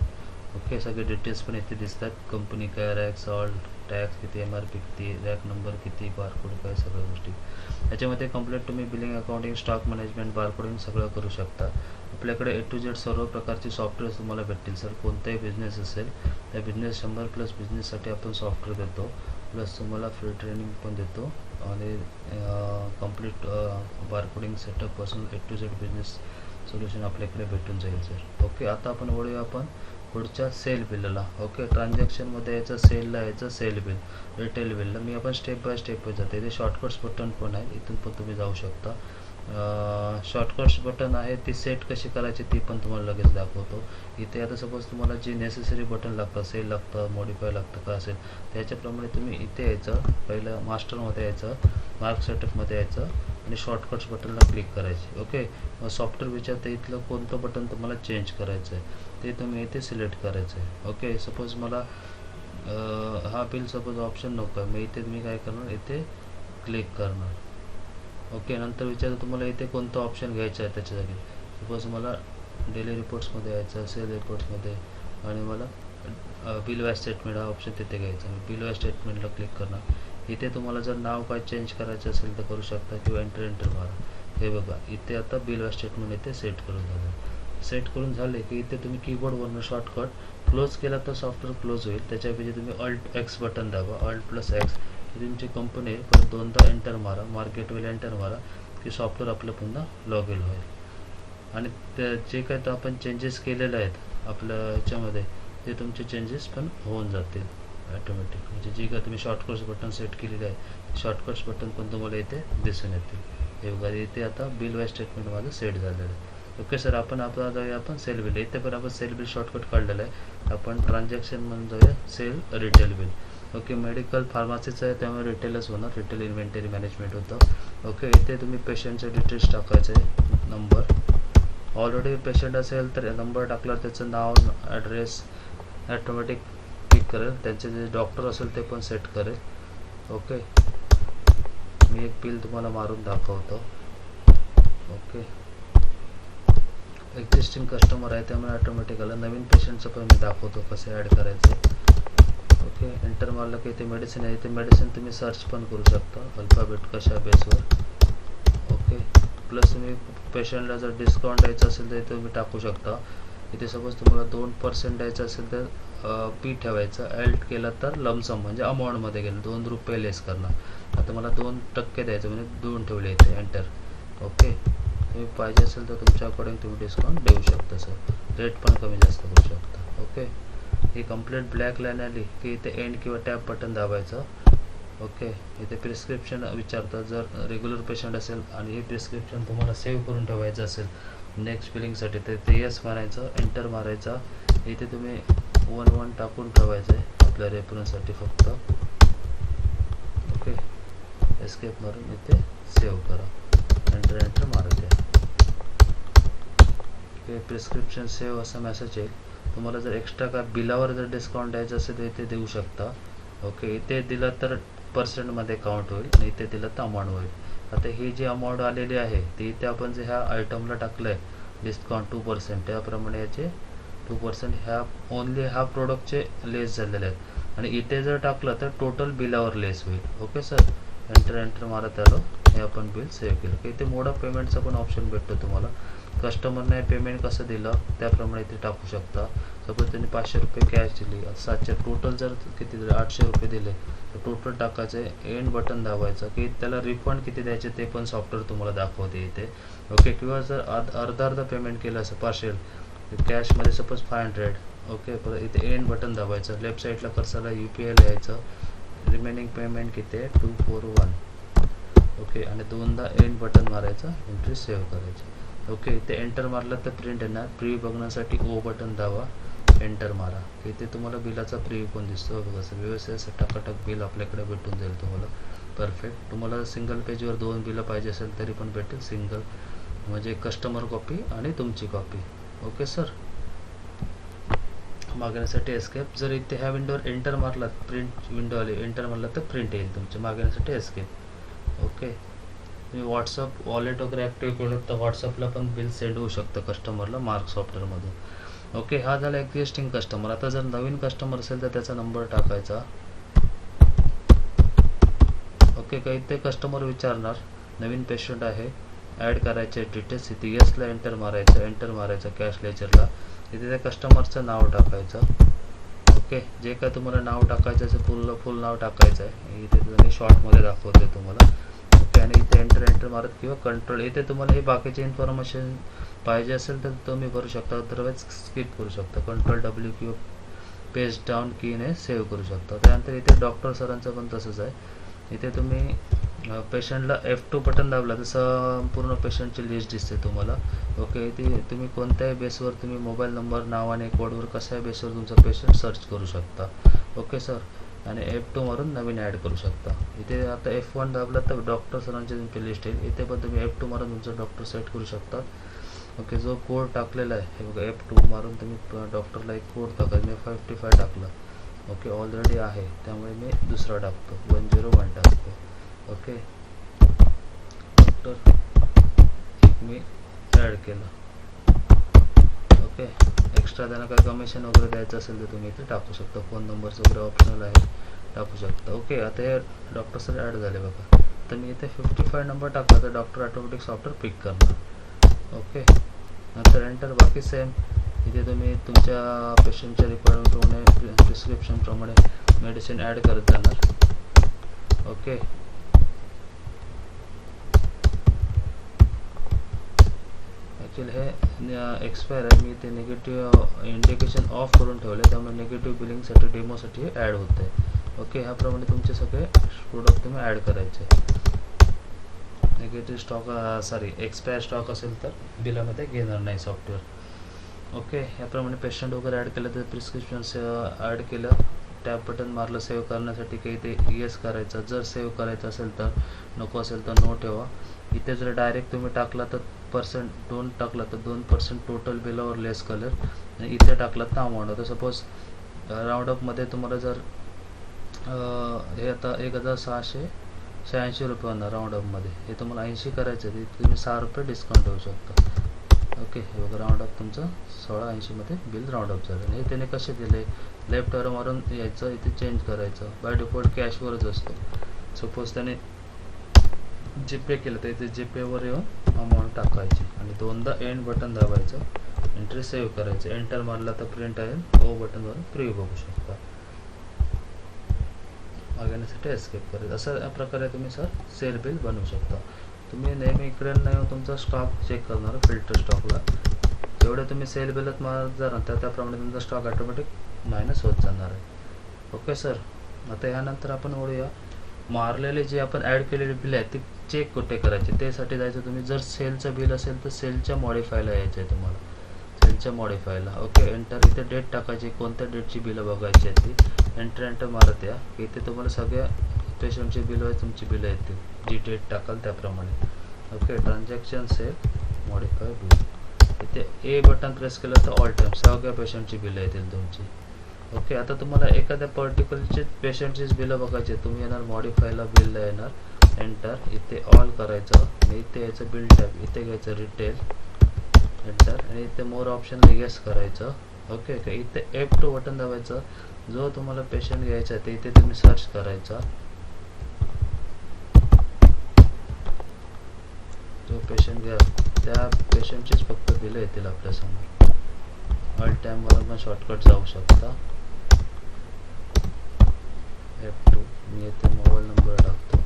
ओके, सगळे डिटेल्स पण इथे दिसतात. कंपनी काय, रॅक, सॉल्ट, टॅक्स किती, MRP किती, रॅक नंबर किती, बारकोड काय, सगळ्या गोष्टी याच्यामध्ये कंप्लीट तुम्ही billing, accounting, stock management, barcoding सगळं करू शकता. आपल्याकडे A to Z सर्व प्रकारचे सॉफ्टवेअर तुम्हाला भेटतील सर. कोणताही बिझनेस असेल त्या 100+ बिझनेससाठी आपण सॉफ्टवेअर देतो, प्लस तुम्हाला फ्री ट्रेनिंग पण देतो, आणि कंप्लीट बारकोडिंग सेटअपपासून A to Z business solution आपल्याकडे भेटून जाईल सर. ओके, आता आपण वळूया आपण पुढच्या सेल बिलला. ओके, ट्रान्झॅक्शनमध्ये यायचं, सेलला यायचं, सेल बिल, रिटेल बिलला. मी आपण स्टेप बाय स्टेप जाते. इथे शॉर्टकट्स बटन पण आहे, इथून पण तुम्ही जाऊ शकता. शॉर्टकट्स बटन आहे ती सेट कशी करायची ती पण तुम्हाला लगेच दाखवतो. इथे आता सपोज तुम्हाला जी नेसेसरी बटन लागतं, सेल लागतं, मॉडिफाय लागतं का असेल त्याच्याप्रमाणे तुम्ही इथे यायचं. पहिलं मास्टरमध्ये यायचं, मार्क सेटअपमध्ये यायचं आणि शॉर्टकट्स बटनला क्लिक करायचे. ओके, मग सॉफ्टवेअर विचारते इथलं कोणतं बटन तुम्हाला चेंज करायचं आहे ते तुम्ही इथे सिलेक्ट करायचं आहे. ओके, सपोज मला हा बिल सपोज ऑप्शन नको आहे, मग इथे तुम्ही काय करणार, इथे क्लिक करणार. ओके, नंतर विचारतं तुम्हाला इथे कोणतं ऑप्शन घ्यायचं आहे त्याच्या जागी. सपोज मला डेली रिपोर्ट्समध्ये यायचं, सेल रिपोर्ट्समध्ये, आणि मला बिल वाय स्टेटमेंट हा ऑप्शन तिथे घ्यायचा. मी बिल वाय स्टेटमेंटला क्लिक करणार. इथे तुम्हाला जर नाव काय चेंज करायचं असेल तर करू शकता किंवा एंटर मारा. हे बघा इथे आता बिल वाय स्टेटमेंट इथे सेट करून झालं. सेट करून झाले की इथे तुम्ही कीबोर्डवरनं शॉर्टकट क्लोज केला तर सॉफ्टवेअर क्लोज होईल. त्याच्याऐवजी तुम्ही अल्ट एक्स बटन दाबा, अल्ट प्लस एक्स, तुमची कंपनी आहे, परत दोनदा एंटर मारा, मार्केट वेल एंटर मारा की सॉफ्टवेअर आपलं पुन्हा लॉग इन होईल. आणि जे काय तर आपण चेंजेस केलेले आहेत आपल्या ह्याच्यामध्ये ते तुमचे चेंजेस पण होऊन जातील ॲटोमॅटिक. म्हणजे जे काय तुम्ही शॉर्टकट्स बटन सेट केलेले आहे शॉर्टकट्स बटन पण तुम्हाला इथे दिसून येतील. हे बघा इथे आता बिल वाय स्टेटमेंट माझं सेट झालेलं आहे. ओके सर, आपण जाऊया आपण सेल बिल. इथे पण आपण सेल बिल शॉर्टकट काढलेलं आहे. आपण ट्रान्झॅक्शन म्हणून जाऊया sale retail bill. Okay, medical फार्मसीचं आहे त्यामुळे रिटेलच होणार, रिटेल इन्व्हेंटरी मॅनेजमेंट होतं. ओके, इथे तुम्ही पेशंटचे डिटेल्स टाकायचे, नंबर. ऑलरेडी पेशंट असेल तर नंबर टाकल्यावर त्याचं नाव, ॲड्रेस ॲटोमॅटिक क्लिक करेल. त्यांचे जे डॉक्टर असेल ते पण सेट करेल. ओके, मी एक बिल तुम्हाला मारून दाखवतो. ओके, एक्झिस्टिंग कस्टमर आहे त्यामुळे ऑटोमॅटिक आलं. नवीन पेशंटचं पण मी दाखवतो कसं ॲड करायचं. ओके, एंटर मारलं की इथे मेडिसिन आहे. इथे मेडिसिन तुम्ही सर्च पण करू शकता अल्फाबेट कशा बेसवर. ओके, प्लस तुम्ही पेशंटला जर डिस्काउंट द्यायचं असेल तर तुम्ही टाकू शकता. इथे सपोज तुम्हाला 2% द्यायचं असेल तर पी ठेवायचं, ॲल्ट केलं तर लमसम म्हणजे अमाऊंटमध्ये गेलं 2 रुपये लेस करणार. आता मला 2% द्यायचं म्हणजे 2 ठेवले इथे, एंटर. ओके, तुम्ही पाहिजे असेल तर तुमच्या अकॉर्डिंग तुम्ही डिस्काउंट देऊ शकता सर, रेट पण कमी जास्त करू शकता. ओके, ही कंप्लीट ब्लॅक लाईन आली की इथे एंड किंवा टॅप बटन दाबायचं. ओके, इथे प्रिस्क्रिप्शन विचारतं. जर रेग्युलर पेशंट असेल आणि हे प्रिस्क्रिप्शन तुम्हाला सेव्ह करून ठेवायचं असेल नेक्स्ट बिलिंगसाठी तर ते येस मारायचं, एंटर मारायचा. इथे तुम्ही 1 टाकून ठेवायचं आहे आपल्या रेफरन्ससाठी फक्त. ओके, एस्केप मारून इथे सेव्ह करा, एंटर मारा द्या. ओके, प्रिस्क्रिप्शन सेव्ह असा मेसेज येईल. तुम्हाला जर एक्स्ट्रा का बिलावर जर डिस्काउंट द्यायचं असेल तर इथे देऊ शकता. ओके, इथे दिलं तर पर्सेंटमध्ये काउंट होईल आणि इथे दिलं तर अमाऊंट होईल. आता ही जी अमाऊंट आलेली आहे ती इथे आपण जे ह्या आयटमला टाकलं आहे डिस्काउंट 2%, त्याप्रमाणे याचे 2% ह्या ओनली ह्या प्रोडक्टचे लेस झालेले आहेत. आणि इथे जर टाकलं तर टोटल बिलावर लेस होईल. ओके सर, एंटर मारत आलो, हे आपण बिल सेव्ह केलं की इथे मोड ऑफ पेमेंटचा पण ऑप्शन भेटतो तुम्हाला. कस्टमरने पेमेंट कसं दिलं त्याप्रमाणे इथे टाकू शकता. सपोज त्यांनी 500 रुपये कॅश दिली, 700 टोटल जर किती दिले 800 रुपये दिले तर टोटल टाकायचं आहे, एंड बटन दाबायचं की त्याला रिफंड किती द्यायचे ते पण सॉफ्टवेअर तुम्हाला दाखवते इथे. ओके, किंवा जर अर्धा पेमेंट केलं असं पार्शल कॅशमध्ये सपोज 500. ओके, परत इथे एंड बटन दाबायचं, लेफ्ट साईडला कर्सरला UPI लिहायचं, रिमेनिंग पेमेंट किती आहे 241. ओके, आणि 2दा एंड बटन मारायचं, एंट्री सेव्ह करायची. ओके, इथे एंटर मारलं तर प्रिंट येणार. प्रिव्ह्यू बघण्यासाठी O बटन दाबा, एंटर मारा. इथे तुम्हाला बिलाचा प्रिव्ह्यू पण दिसतो बघा सर, व्यवस्थित असं टकाटक बिल आपल्याकडे भेटून जाईल तुम्हाला परफेक्ट. तुम्हाला सिंगल पेजवर 2 बिलं पाहिजे असेल तरी पण भेटेल, सिंगल म्हणजे कस्टमर कॉपी आणि तुमची कॉपी. ओके सर, मागण्यासाठी एस्केप. जर इथे ह्या विंडोवर एंटर मारलात प्रिंट विंडो आली, एंटर मारला तर प्रिंट येईल तुमच्या, मागण्यासाठी एस्केप. ओके, तुम्ही व्हॉट्सअप वॉलेट वगैरे ॲक्टिव्ह केलं तर व्हॉट्सअपला पण बिल सेंड होऊ शकतं कस्टमरला मार्क सॉफ्टवेअरमधून. ओके, हा झाला एक्झिस्टिंग कस्टमर. आता जर नवीन कस्टमर असेल तर त्याचा नंबर टाकायचा. ओके, काही ते कस्टमर विचारणार नवीन पेशंट आहे, ॲड करायचे डिटेल्स. इथे येसला एंटर मारायचं कॅश लेजरला. इथे त्या कस्टमरचं नाव टाकायचं. ओके, जे काय तुम्हाला नाव टाकायचं असेल फुल नाव टाकायचं आहे. इथे मी शॉर्टमध्ये दाखवते तुम्हाला. ओके, आणि इथे एंटर मारत किंवा कंट्रोल, इथे तुम्हाला हे बाकीचे इन्फॉर्मेशन पाहिजे असेल तर तुम्ही करू शकता, अदरवाईज स्किप करू शकता. कंट्रोल W किंवा पेज डाऊन कीने सेव्ह करू शकता. त्यानंतर इथे डॉक्टर सरांचं पण तसंच आहे. इथे तुम्ही पेशंटला F2 बटन दाबला तर संपूर्ण पेशंटची लिस्ट दिसते तुम्हाला. ओके, इथे तुम्ही कोणत्याही बेसवर तुम्ही मोबाईल नंबर, नावाने, कोडवर कशाही बेसवर तुमचा पेशंट सर्च करू शकता. ओके सर, आणि F2 मारून नवीन ॲड करू शकता. इथे आता F1 दाबला तर डॉक्टर सरांची तुमची लिस्ट येईल. इथे पण तुम्ही F2 मारून तुमचं डॉक्टर सेट करू शकता. ओके, जो कोड टाकलेला आहे हे बघा, F2 मारून तुम्ही डॉक्टरला एक कोड टाका. मी 55 टाकला. ओके, ऑलरेडी आहे त्यामुळे मी दुसरा टाकतो, 101 टाकतो. ओके, डॉक्टर एक मी ॲड केला. ओके, एक्स्ट्रा त्यांना काय कमिशन वगैरे द्यायचं असेल तर तुम्ही इथे टाकू शकता. फोन नंबर्स वगैरे ऑप्शनल आहे, टाकू शकता. ओके, आता हे डॉक्टर सर ॲड झाले बघा. तर मी इथे 55 नंबर टाकला तर डॉक्टर ऑटोमॅटिक सॉफ्टवेअर पिक करणार. ओके, नंतर एंटर. बाकी सेम इथे तुम्ही तुमच्या पेशंटच्या रिक्वायरमेंटप्रमाणे, प्रिस्क्रिप्शनप्रमाणे मेडिसिन ॲड करत जाणार. ओके, ॲक्च्युअली हे एक्सपायर आहे, मी ते निगेटिव्ह इंडिकेशन ऑफ करून ठेवले, त्यामुळे निगेटिव्ह बिलिंगसाठी डेमोसाठी हे ॲड होतं आहे. ओके, ह्याप्रमाणे तुमचे सगळे प्रोडक्ट तुम्ही ॲड करायचे. निगेटिव्ह स्टॉक एक्सपायर स्टॉक असेल तर बिलामध्ये घेणार नाही सॉफ्टवेअर. ओके, याप्रमाणे पेशंट वगैरे ॲड केलं तर प्रिस्क्रिप्शन ॲड केलं, टॅप बटन मारलं सेव्ह करण्यासाठी, काही ते येस करायचं. जर सेव्ह करायचं असेल तर, नको असेल तर नो ठेवा. इथे जर डायरेक्ट तुम्ही टाकला तर पर्सेंट 2 टाकला तर 2% टोटल बिलावर लेस कलर, आणि इथे टाकला तर अमाऊंट. आता सपोज राऊंडअपमध्ये तुम्हाला जर हे आता 1686 रुपये होणार राऊंडअपमध्ये, हे तुम्हाला 80 करायचं आहे, तुम्ही 6 रुपये डिस्काउंट देऊ शकता. ओके, हे बघा राऊंडअप तुमचं 1680मध्ये बिल राऊंडअप झालं. हे त्याने कसे दिले, लेफ्ट वर मारून यायचं, इथे चेंज करायचं. बाय डिफॉल्ट कॅशवरच असतो. सपोज त्याने जीपे केलं तर इथे जीपेवर येऊन अमाऊंट टाकायची आणि दोनदा एंड बटन दाबायचं, एंट्री सेव्ह करायचं. एंटर मारला तर प्रिंट आहे, ओ बटनवर प्रिव्ह्यू बघू शकता. मागण्यासाठी एस्केप करायचं. अशा प्रकारे तुम्ही सर सेल बिल बनवू शकता. तुम्ही नेहमी इकडे नाही तुमचा स्टॉक चेक करणार, फिल्टर स्टॉकला जेवढे तुम्ही सेल बिलत मारत जाणार त्याप्रमाणे तुमचा स्टॉक ऑटोमॅटिक मायनस होत जाणार आहे. ओके सर, आता यानंतर आपण वळूया मारलेले जे आपण ॲड केलेले बिल आहे ते चेक कुठे करायचे, त्यासाठी जायचं तुम्ही. जर सेलचं बिल असेल तर सेलच्या मॉडिफायला यायचं आहे तुम्हाला, सेलच्या मॉडिफायला. Okay, enter. इथे डेट टाकायची, कोणत्या डेटची बिलं बघायची आहेत ती. एंटर मारत या. इथे तुम्हाला सगळ्या पेशंटची बिलं तुमची बिलं येतील, जी डेट टाकाल त्याप्रमाणे. Okay, transaction sale modify bill. इथे ए बटन प्रेस केलं तर ऑल टाईम सगळ्या पेशंटची बिलं येतील तुमची. ओके, आता तुम्हाला एखाद्या पर्टिक्युलरचे पेशंटचीच बिलं बघायची, तुम्ही येणार मॉडिफायला, बिलला येणार, एंटर. इथे ऑल करायचं आणि इथे यायचं बिल टॅब, इथे घ्यायचं रिटेल, एंटर. आणि इथे मोर ऑप्शनला येस करायचं. ओके, इथे F2 बटन दाबायचं. जो तुम्हाला पेशंट घ्यायचा आहे ते इथे तुम्ही सर्च करायचा. जो पेशंट घ्या त्या पेशंटचीच फक्त बिलं येतील आपल्यासमोर. ऑल टाईम वर पण शॉर्टकट जाऊ शकता. F2, मी इथे मोबाईल नंबर टाकतो.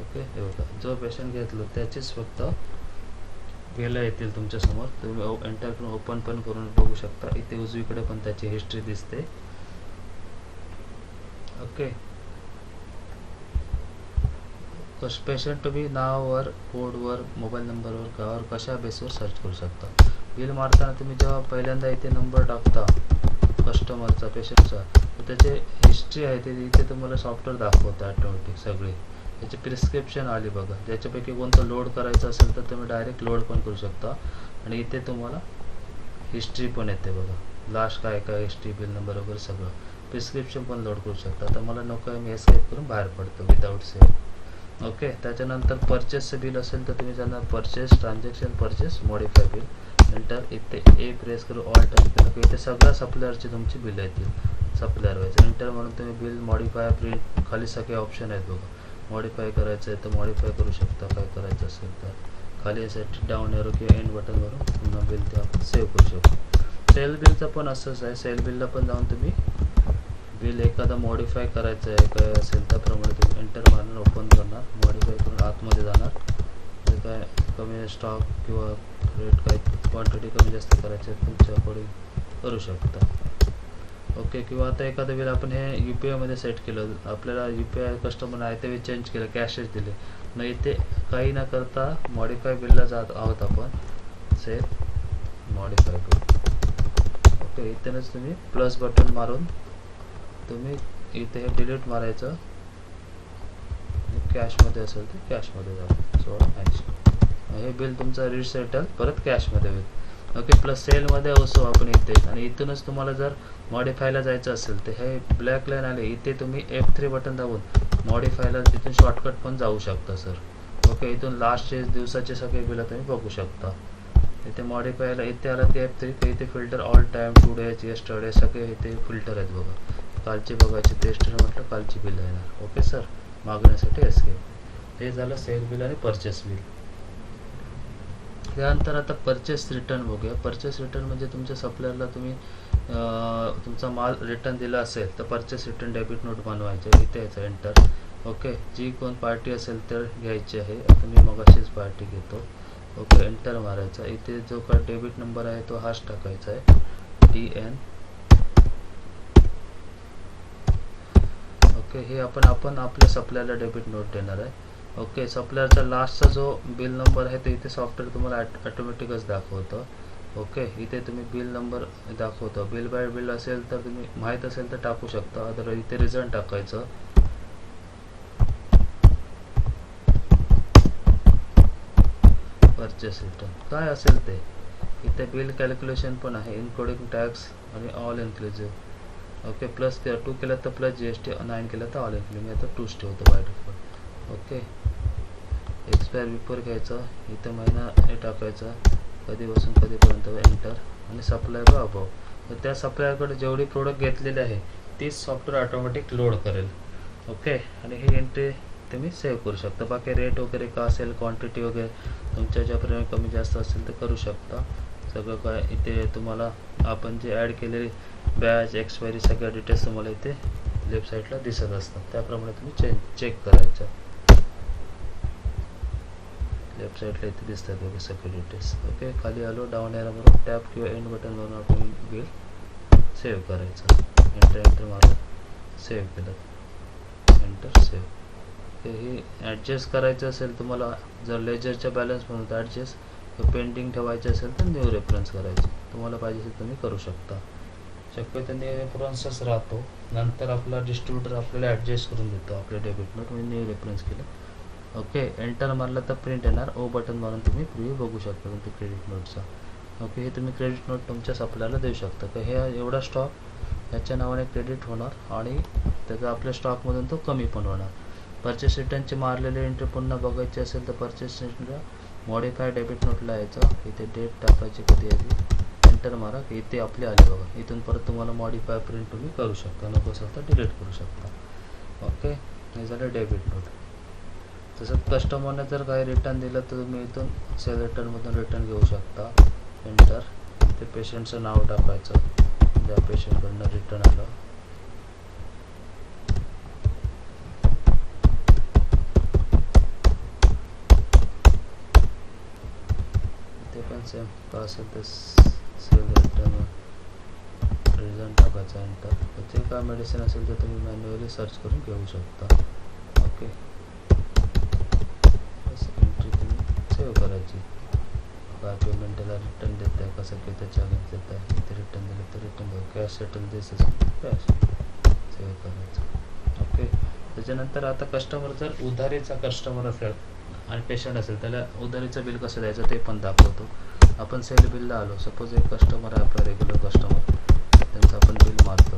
ओके, हे बघा जो पेशंट घेतलो त्याचीच फक्त बिलं येतील तुमच्यासमोर. तुम्ही एंटर करून ओपन पण करून बघू शकता. इथे उजवीकडे पण त्याची हिस्ट्री दिसते. ओके, पेशंट तुम्ही नावावर, कोडवर, मोबाईल नंबरवर, गावावर कशा बेसवर सर्च करू शकता. बिल मारताना तुम्ही जेव्हा पहिल्यांदा इथे नंबर टाकता कस्टमरचा, पेशंटचा, तर त्याचे हिस्ट्री आहे ते इथे तुम्हाला सॉफ्टवेअर दाखवतं ऑटोमॅटिक सगळे. त्याची प्रिस्क्रिप्शन आली बघा, ज्याच्यापैकी कोणतं लोड करायचं असेल तर तुम्ही डायरेक्ट लोड पण करू शकता. आणि इथे तुम्हाला हिस्ट्री पण येते बघा, लास्ट काय काय हिस्ट्री, बिल नंबर वगैरे सगळं. प्रिस्क्रिप्शन पण लोड करू शकता. तर मला नको आहे, मी एस्केप करून बाहेर पडतो विदाऊट सेव्ह. ओके, त्याच्यानंतर परचेसचं बिल असेल तर तुम्ही जाणार purchase, transaction, purchase, modify bill, enter. इथे ए प्रेस करू, ऑल टाईम केलं की इथे सगळ्या सप्लायरची तुमची बिलं येतील. सप्लायर व्हायचं, एंटर म्हणून तुम्ही बिल मॉडिफाय, प्रिंट, खाली सगळे ऑप्शन आहेत बघा. मॉडिफाय करायचं आहे तर मॉडिफाय करू शकता, काय करायचं असेल तर. खाली यासाठी डाऊन एरो किंवा एंड बटनवरून पुन्हा बिल ते आपण सेव्ह करू शकतो. सेल बिलचं पण असंच आहे, सेल बिलला पण जाऊन तुम्ही बिल एखादा मॉडिफाय करायचं आहे काय असेल त्याप्रमाणे तुम्ही एंटर मारणार, ओपन करणार, मॉडिफाय करून आतमध्ये जाणार. जे काय कमी स्टॉक किंवा रेट काही क्वांटिटी कमी जास्त करायची आहे तुमच्या अकॉर्डिंग करू शकता. ओके. किंवा आता एखादं बिल आपण हे UPI मध्ये सेट केलं, आपल्याला UPI कस्टमर आहे ते चेंज केलं, कॅशच दिले, मग इथे काही न करता मॉडिफाय बिलला जात आहोत आपण. Save modify bill. ओके. इथेच तुम्ही प्लस बटन मारून तुम्ही इथे हे डिलीट मारायचं, कॅशमध्ये असेल तर कॅशमध्ये जाईल 1680. हे बिल तुमचं रिसेटल परत कॅशमध्ये होईल. ओके. प्लस सेलमध्ये असो आपण इथे, आणि इथूनच तुम्हाला जर मॉडिफायला जायचं असेल तर हे ब्लॅक लाईन आले, इथे तुम्ही F3 बटन दाबून मॉडिफायला तिथून शॉर्टकट पण जाऊ शकता सर. ओके. इथून लास्टचे दिवसाचे सगळे बिल तुम्ही बघू शकता. इथे मॉडिफायला इथे आलं ते F3, इथे filter all time, today, yesterday सगळे इथे फिल्टर आहेत बघा. कालची बघायची, टेस्टर म्हटलं कालची बिल येणार. Okay sir. मागण्यासाठी एस्केप. हे झालं सेल बिल आणि परचेस बिल. त्यानंतर आता परचेस रिटर्न बघूया. परचेस रिटर्न म्हणजे तुमच्या सप्लायरला तुम्ही तुमचा माल रिटर्न दिला असेल तर परचेस रिटर्न डेबिट नोट बनवायचे, इथे यायचं एंटर. ओके. जी कोण पार्टी असेल तर घ्यायची आहे. आता मी मगाशीच पार्टी घेतो. ओके. एंटर मारायचा. इथे जो काय डेबिट नंबर आहे तो हाच टाकायचा आहे, DN. ओके. हे आपण आपल्या सप्लायरला डेबिट नोट देणार आहे. ओके. सप्लायरचा लास्टचा जो बिल नंबर आहे तो इथे सॉफ्टवेअर तुम्हाला ऑटोमॅटिकच दाखवतं. ओके. इथे तुम्ही बिल नंबर दाखवतो. बिल बाय बिल असेल तर तुम्ही माहीत असेल तर टाकू शकता, अदर इथे रिझन टाकायचं. परचेस रिटर्न काय असेल ते इथे बिल कॅल्क्युलेशन पण आहे, इन्क्लुडिंग टॅक्स आणि ऑल इन्क्लुझिव्ह. ओके. प्लस 2 केलं तर प्लस GST, 9 केलं तर ऑल इन्क्लुडिंग. मी आता 2 ठेवतो by default. Okay. Expire before घ्यायचं, इथं महिना हे टाकायचं, कधीपासून कधीपर्यंत, एंटर. आणि सप्लायर अबाव, तर त्या सप्लायरकडे जेवढी प्रोडक्ट घेतलेली आहे तीच सॉफ्टवेअर ऑटोमॅटिक लोड करेल. ओके. आणि ही एंट्री तुम्ही सेव्ह करू शकता. बाकी रेट वगैरे का असेल, क्वांटिटी वगैरे तुमच्या ज्याप्रमाणे कमी जास्त असेल तर करू शकता. सगळं काय इथे तुम्हाला आपण जे ॲड केलेली बॅच, एक्सपायरी सगळ्या डिटेल्स तुम्हाला इथे लेफ्ट साईडला दिसत असतात, त्याप्रमाणे तुम्ही चेक करायचं. लेफ्ट साईडला इथे दिसतात बघा सगळे डिटेल्स. ओके. खाली आलो, डाऊन एरो मारून टॅप किंवा एंड बटन मारून आपण बिल सेव्ह करायचं. एंटर मारून सेव्ह केलं, एंटर सेव्ह. हे ॲडजस्ट करायचं असेल तुम्हाला, जर लेजरच्या बॅलन्स म्हणून ॲडजस्ट पेंडिंग ठेवायचे असेल तर न्यू रेफरन्स करायचे, तुम्हाला पाहिजे असेल तुम्ही करू शकता. शक्यतो न्यू रेफरन्सच राहतो. नंतर आपला डिस्ट्रीब्युटर आपल्याला ॲडजस्ट करून देतो आपले डेबिट नोट, म्हणजे न्यू रेफरन्स केलं. ओके. एंटर मारलं तर प्रिंट येणार. ओ बटन मारून तुम्ही प्रिव्ह्यू बघू शकता तुमच्या क्रेडिट नोटचा. ओके. हे तुम्ही क्रेडिट नोट तुमच्या सप्लायरला देऊ शकता की हे एवढा स्टॉक याच्या नावाने क्रेडिट होणार आणि त्याचा आपल्या स्टॉकमधून तो कमी पण होणार. परचेस रिटर्नचे मारलेले एंट्री पुन्हा बघायची असेल तर परचेस रिटर्नला मॉडिफाय डेबिट नोटला यायचं, इथे डेट टाकायची कधी आली, एंटर मारा की इथे आपले आले बघा. इथून परत तुम्हाला मॉडिफाय प्रिंट तुम्ही करू शकता, नको असेल तर डिलीट करू शकता. ओके. हे झालं डेबिट नोट. तसंच कस्टमरने जर काही रिटर्न दिलं तर तुम्ही इथून सेल रिटर्नमधून रिटर्न घेऊ शकता. एंटर. ते पेशंटचं नाव टाकायचं, ज्या पेशंटकडनं रिटर्न आलं. ते पण सेम का असेल तर सेल रिटर्न रिझन टाकायचा, एंटर. जे काय मेडिसिन असेल तर तुम्ही मॅन्युअली सर्च करून घेऊ शकता. ओके. एंट्री तुम्ही सेव्ह करायची. काय पेमेंट त्याला रिटर्न देत आहे, कसं की त्याच्या अगेन्स्ट देत आहे, इथे रिटर्न दिलं तर रिटर्न द्या, कॅश सेटल दिस कॅश सेव्ह करायचं. ओके. त्याच्यानंतर आता कस्टमर जर उधारीचा कस्टमर असेल आणि पेशंट असेल त्याला उधारीचं बिल कसं द्यायचं ते पण दाखवतो. आपण सेल बिलला आलो. सपोज एक कस्टमर आहे आपला रेग्युलर कस्टमर, त्यांचं आपण बिल मारतो.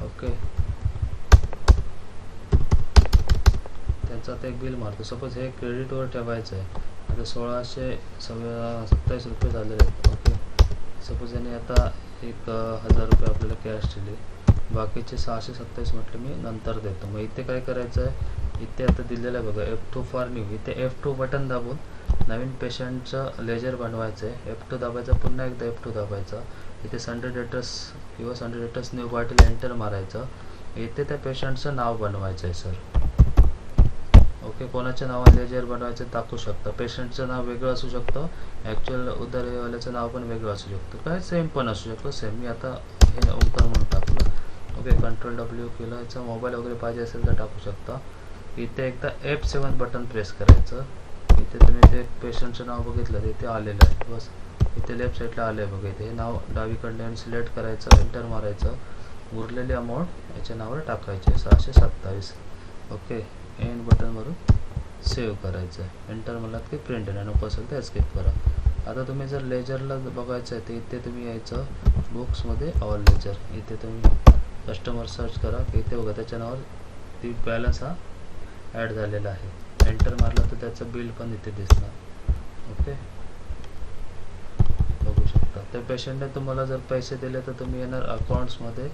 ओके. त्यांचं आता एक बिल मारतो. सपोज हे क्रेडिटवर ठेवायचं आहे. आता 1627 रुपये झालेले आहेत. ओके. सपोज याने आता 1000 रुपये आपल्याला कॅश दिले, बाकीचे 627 म्हटलं मी नंतर देतो. मग इथे काय करायचं आहे, इथे आता दिलेलं आहे बघा F2 फॉर न्यू, इथे F2 बटन दाबून नवीन पेशंटचं लेजर बनवायचं आहे. F2 दाबायचं, पुन्हा एकदा F2 दाबायचं. इथे सन्डे डेटर्स किंवा सन्डे डेटर्स न्यू पार्टीला एंटर मारायचं. इथे त्या पेशंटचं नाव बनवायचं आहे सर. ओके, कोणाच्या नावाने लेजर बनवायचं टाकू शकता. पेशंटचं नाव वेगळं असू शकतं, ॲक्च्युअल उधारवाल्याचं नाव पण वेगळं असू शकतं, काय सेम पण असू शकतं. सेम मी आता हे ओंकार म्हणून टाकलं. ओके, Ctrl W केलं. याचा मोबाईल वगैरे पाहिजे असेल तर टाकू शकता. इथे एकदा F7 बटन प्रेस करायचं. इथे तुम्ही ते पेशंटचं नाव बघितलं तर इथे आलेलं आहे. बस इथे लेफ्ट साईडला आलं आहे बघा. इथे नाव डावीकडनं सिलेक्ट करायचं, एंटर मारायचं. उरलेली अमाऊंट याच्या नावावर टाकायची 627. ओके, एंड बटनवरून सेव्ह करायचं आहे. एंटर म्हणलात की प्रिंट आहे, नको असेल तर एस्केप करा. आता तुम्ही जर लेजरला बघायचं आहे तर इथे तुम्ही यायचं बुक्समध्ये ऑल लेजर. इथे तुम्ही कस्टमर सर्च करा की इथे बघा त्याच्या नावावर ती बॅलन्स हा ॲड झालेला आहे. एंटर मारला तर त्याचं बिल पण इथे दिसणार. ओके, बघू शकता. त्या पेशंटने तुम्हाला जर पैसे दिले तर तुम्ही येणार अकाउंट्समध्ये.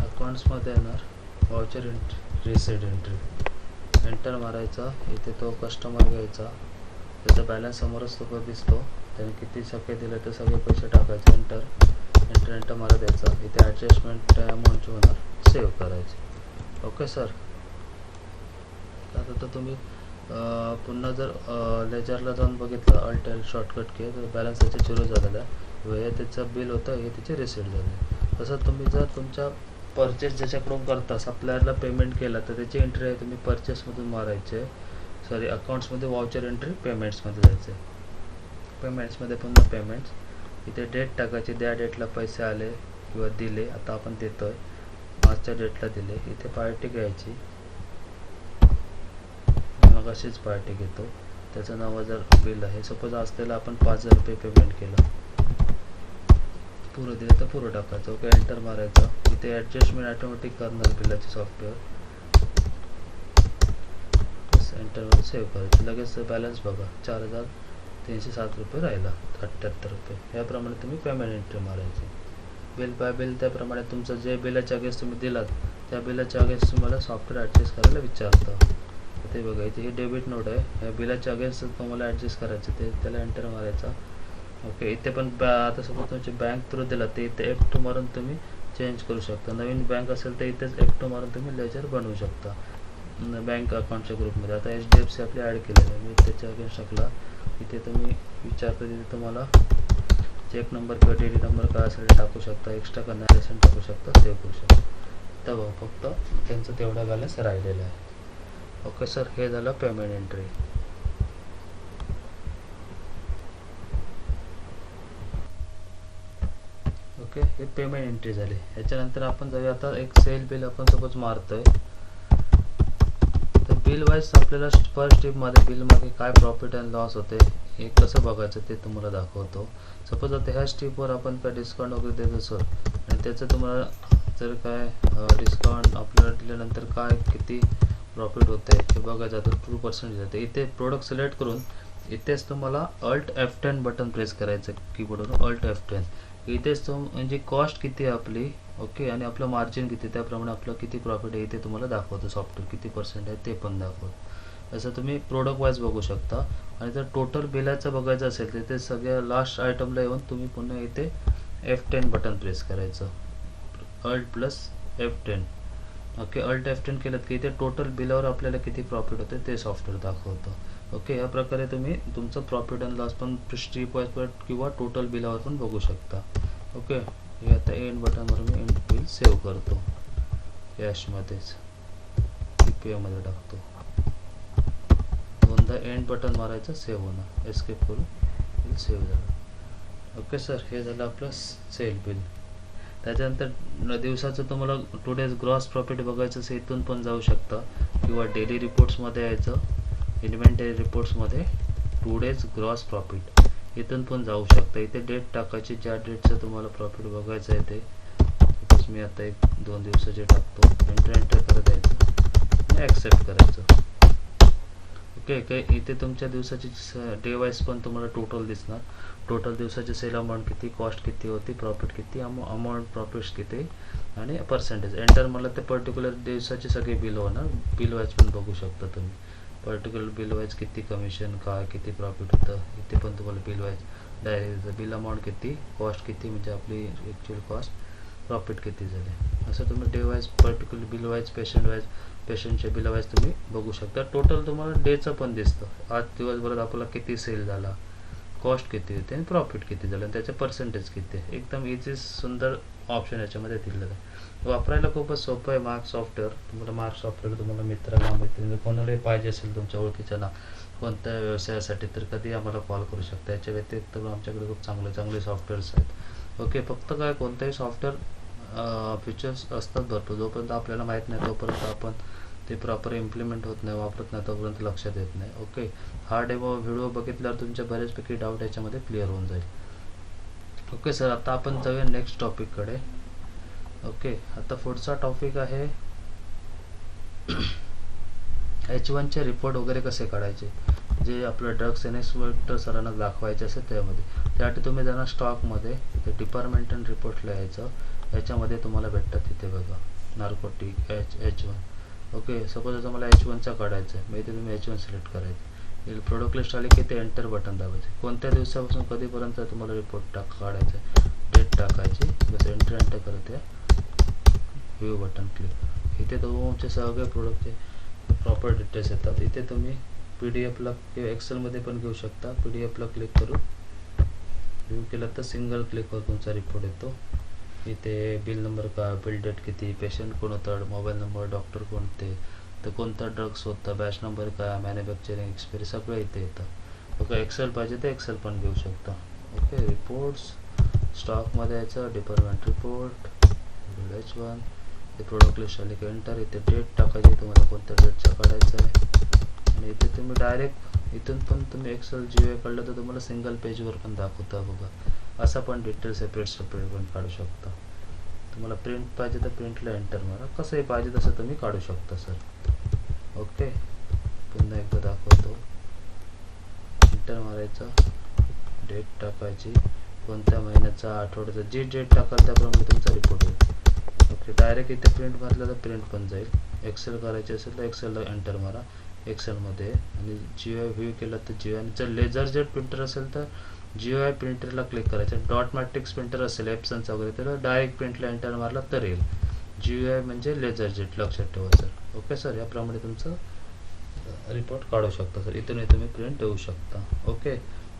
अकाउंट्समध्ये येणार voucher entry, receipt entry. Enter मारायचा. इथे तो कस्टमर घ्यायचा, त्याचा बॅलन्स समोरच तो दिसतो. त्याने किती सगळे दिले ते सगळे पैसे टाकायचे. एंटर एंटर एंटर मारा द्यायचा. इथे ॲडजस्टमेंट अमाऊंटचे होणार, सेव्ह करायचे. ओके सर, आता तर तुम्ही पुन्हा जर लेजरला जाऊन बघितलं अल्ट एल शॉर्टकट के तर बॅलन्स त्याचे 0 झालेला आहे व हे त्याचं बिल होतं, हे त्याचे रिसीट झाले. तसं तुम्ही जर तुमच्या परचेस ज्याच्याकडून करता सप्लायरला पेमेंट केलं तर त्याची एंट्री आहे तुम्ही परचेसमधून मारायचे. सॉरी, अकाउंट्समध्ये वाउचर एंट्री पेमेंट्समध्ये जायचं आहे. पेमेंट्समध्ये पुन्हा पेमेंट्स. इथे डेट टाकायची, त्या डेटला पैसे आले किंवा दिले. आता आपण देतो आहे, आजच्या डेटला दिले. इथे पार्टी घ्यायची, मग अशीच पार्टी घेतो. त्याचं 9,000 बिल आहे. सपोज आज त्याला आपण 5,000 रुपये पेमेंट केलं, पुरं दिलं तर पुरं टाकायचं. ओके, एंटर मारायचं. इथे ॲडजस्टमेंट ऑटोमॅटिक करणार बिलाचे सॉफ्टवेअर. एंटरवर सेव्ह करायचं. लगेच बॅलन्स बघा 4,307 रुपये राहिला, 78 रुपये. याप्रमाणे तुम्ही पेमेंट एंट्री मारायची. बिल बाय बिल त्याप्रमाणे तुमचं जे बिलाच्या अगेन्स्ट तुम्ही दिलात त्या बिलाच्या अगेन्स्ट तुम्हाला सॉफ्टवेअर ॲडजस्ट करायला विचारतं. ते बघा इथे हे डेबिट नोट आहे, ह्या बिलाच्या अगेन्स्ट तुम्हाला ॲडजस्ट करायचं, ते त्याला एंटर मारायचा. ओके, इथे पण आता सपोज तुमची बँक थ्रू दिला ते इथे F2 मारून तुम्ही चेंज करू शकता. नवीन बँक असेल तर इथेच F2 मारून तुम्ही लेजर बनवू शकता बँक अकाउंटच्या ग्रुपमध्ये. आता HDFC आपली ॲड केलेलं आहे, मी त्याच्या अगेन्स्ट टाकला. इथे तुम्ही विचारता तिथे तुम्हाला चेक नंबर किंवा DD नंबर काय असेल ते टाकू शकता, एक्स्ट्रा कन्व्हर्सेशन टाकू शकता, सेव्ह करू शकता. तर फक्त त्यांचं तेवढा बॅलन्स राहिलेला आहे. ओके सर, हे झालं पेमेंट एंट्री. ओके, हे पेमेंट एंट्री झाली. याच्यानंतर आपण जाऊया आता एक सेल बिल आपण सपोज मारतोय. तर बिल वाईज आपल्याला फर्स्ट स्टेपमध्ये बिलमध्ये काय प्रॉफिट अँड लॉस होते हे कसं बघायचं ते तुम्हाला दाखवतो. सपोज आता ह्या स्टेपवर आपण काय डिस्काउंट वगैरे देत असो आणि त्याचं तुम्हाला जर काय डिस्काउंट आपल्याला दिल्यानंतर काय किती प्रॉफिट होते हे बघायचं. तर 2% जाते. इथे प्रोडक्ट सिलेक्ट करून इथेच तुम्हाला Alt F10 बटन प्रेस करायचं कीबोर्डवरून, Alt F10. इथेच तो म्हणजे कॉस्ट किती आहे आपली, ओके, आणि आपलं मार्जिन किती, त्याप्रमाणे आपलं किती प्रॉफिट आहे इथे तुम्हाला दाखवतो. सॉफ्टवेअर किती % आहे ते पण दाखवतो. असं तुम्ही प्रोडक्ट वाईज बघू शकता. आणि जर टोटल बिलाचं बघायचं असेल तर इथे सगळ्या लास्ट आयटमला येऊन तुम्ही पुन्हा इथे F10 बटन प्रेस करायचं, Alt+F10. ओके, Alt F10 केलं की इथे टोटल बिलावर आपल्याला किती प्रॉफिट होते ते सॉफ्टवेअर दाखवतं. ओके, या प्रकारे तुम्ही तुमचं प्रॉफिट अँड लॉस पण स्ट्रीप वाईज किंवा टोटल बिलावर पण बघू शकता. ओके, हे आता एंड बटनवर मी एंड बिल सेव्ह करतो, कॅशमध्येच PPAमध्ये टाकतो. दोनदा एंड बटन मारायचं, सेव्ह होणार, एस्केप करून बिल सेव्ह झालं. ओके सर, हे झालं आपलं सेल बिल. त्याच्यानंतर दिवसाचं तुम्हाला 2 days ग्रॉस प्रॉफिट बघायचं असेल इथून पण जाऊ शकता किंवा डेली रिपोर्ट्समध्ये यायचं, इन्व्हेंटरी रिपोर्ट्समध्ये 2 days ग्रॉस प्रॉफिट इथून पण जाऊ शकता. इथे डेट टाकायची, ज्या डेटचं तुम्हाला प्रॉफिट बघायचं आहे ते. सपोज मी आता 1-2 दिवसाचे टाकतो. एंटर करत यायचं, ॲक्सेप्ट करायचं. ओके. इथे तुमच्या दिवसाची डे वाईज पण तुम्हाला टोटल दिसणार. टोटल दिवसाची सेल अमाऊंट किती, कॉस्ट किती होती, प्रॉफिट किती, अमाऊंट प्रॉफिट्स किती आणि पर्सेंटेज. एंटर म्हणलं तर पर्टिक्युलर दिवसाचे सगळे बिल होणार. बिल वाईज पण बघू शकता तुम्ही. पर्टिक्युलर बिल वाईज किती कमिशन, काय किती प्रॉफिट होतं, इथे पण तुम्हाला bill wise direct bill amount किती, कॉस्ट किती म्हणजे आपली ॲक्च्युअल कॉस्ट, प्रॉफिट किती झाले, असं तुम्ही day wise particular bill wise पेशंटच्या बिल वाईज तुम्ही बघू शकता. टोटल तुम्हाला डेचं पण दिसतं. आज दिवसभरात आपला किती सेल झाला, कॉस्ट किती होते आणि प्रॉफिट किती झालं आणि त्याचं पर्सेंटेज किती आहे. एकदम इझी सुंदर ऑप्शन याच्यामध्ये दिलेलं आहे. वापरायला खूपच सोपं आहे मार्क सॉफ्टवेअर. तुम्हाला मार्क सॉफ्टवेअर तुम्हाला मित्राला मैत्रिणी कोणालाही पाहिजे असेल तुमच्या ओळखीच्या ना कोणत्या व्यवसायासाठी तर कधी आम्हाला कॉल करू शकता. याच्या व्यतिरिक्त आमच्याकडे खूप चांगले सॉफ्टवेअर्स आहेत. ओके. फक्त काय कोणतंही सॉफ्टवेअर फीचर्स असतात भरपूर. जोपर्यंत आपल्याला माहीत नाही तोपर्यंत आपण ते प्रॉपर इम्प्लिमेंट होत नाही, वापरत नाही तोपर्यंत लक्षात येत नाही. ओके. हा डेमो व्हिडिओ बघितल्यावर तुमच्या बऱ्याचपैकी डाऊट याच्यामध्ये क्लिअर होऊन जाईल. ओके सर, आता आपण जाऊया नेक्स्ट टॉपिककडे. ओके. आता पुढचा टॉपिक आहे H1चे रिपोर्ट वगैरे कसे काढायचे, जे आपलं ड्रग्स इन्स्पेक्टर सरांना दाखवायचे असेल त्यामध्ये. त्यासाठी तुम्ही जाणार स्टॉकमध्ये, डिपार्टमेंट अँड रिपोर्ट लिहायचं. याच्यामध्ये तुम्हाला भेटतात तिथे बघा नार्कोटिक H1. ओके. सपोज आता मला H1चा काढायचा आहे, मग इथे तुम्ही H1 सिलेक्ट करायचं. प्रोडक्ट लिस्ट आली की ते एंटर बटन दाबायचे. कोणत्या दिवसापासून कधीपर्यंत तुम्हाला रिपोर्ट काढायचा आहे, डेट टाकायची, बस एंटर करत या. View button click. इथे तुमचे सगळे प्रोडक्टचे प्रॉपर डिटेल्स येतात. इथे तुम्ही PDF ला किंवा एक्सेलमध्ये पण घेऊ शकता. PDF ला क्लिक करून व्ह्यू केलं तर सिंगल क्लिकवर तुमचा रिपोर्ट येतो. इथे बिल नंबर काय, बिल डेट किती, पेशंट कोण होतं, मोबाईल नंबर, डॉक्टर कोणते, तर कोणता ड्रग्स होता, बॅच नंबर काय, मॅन्युफॅक्चरिंग एक्सपायरी सगळं इथे येतं. ओके. एक्सेल पाहिजे तर एक्सेल पण घेऊ शकता. ओके. रिपोर्ट्स स्टॉकमध्ये यायचं, डिपार्टमेंट रिपोर्ट, H1, ते प्रोडक्ट लिस्ट आली की एंटर. इथे डेट टाकायची, तुम्हाला कोणत्या डेटचा काढायचा आहे. आणि इथे तुम्ही डायरेक्ट इथून पण तुम्ही एक्सेल GUI काढलं तर तुम्हाला सिंगल पेजवर पण दाखवतं बघा. असा पण डिटेल्स सेपरेट पण काढू शकता. तुम्हाला प्रिंट पाहिजे तर प्रिंटला एंटर मारा. कसंही पाहिजे तसं तुम्ही काढू शकता सर. ओके. पुन्हा एकदा दाखवतो. एंटर मारायचं, डेट टाकायची, कोणत्या महिन्याचा, आठवड्याचा, जी डेट टाकाल त्याप्रमाणे तुमचा रिपोर्ट होईल. ओके. डायरेक्ट इथे प्रिंट मारलं तर प्रिंट पण जाईल. एक्सेल करायचे असेल तर एक्सेलला एंटर मारा एक्सेलमध्ये. आणि GUI व्ह्यू केलं तर GUI. आणि जर लेझर जेट प्रिंटर असेल तर GUI प्रिंटरला क्लिक करायचं. डॉट मॅट्रिक्स प्रिंटर असेल एप्सनचा वगैरे तर डायरेक्ट प्रिंटला एंटर मारला तर येईल. GUI म्हणजे लेझर जेट, लक्षात ठेवा सर. Okay sir. याप्रमाणे तुमचं रिपोर्ट काढू शकता सर. इथूनही तुम्ही प्रिंट देऊ शकता. ओके.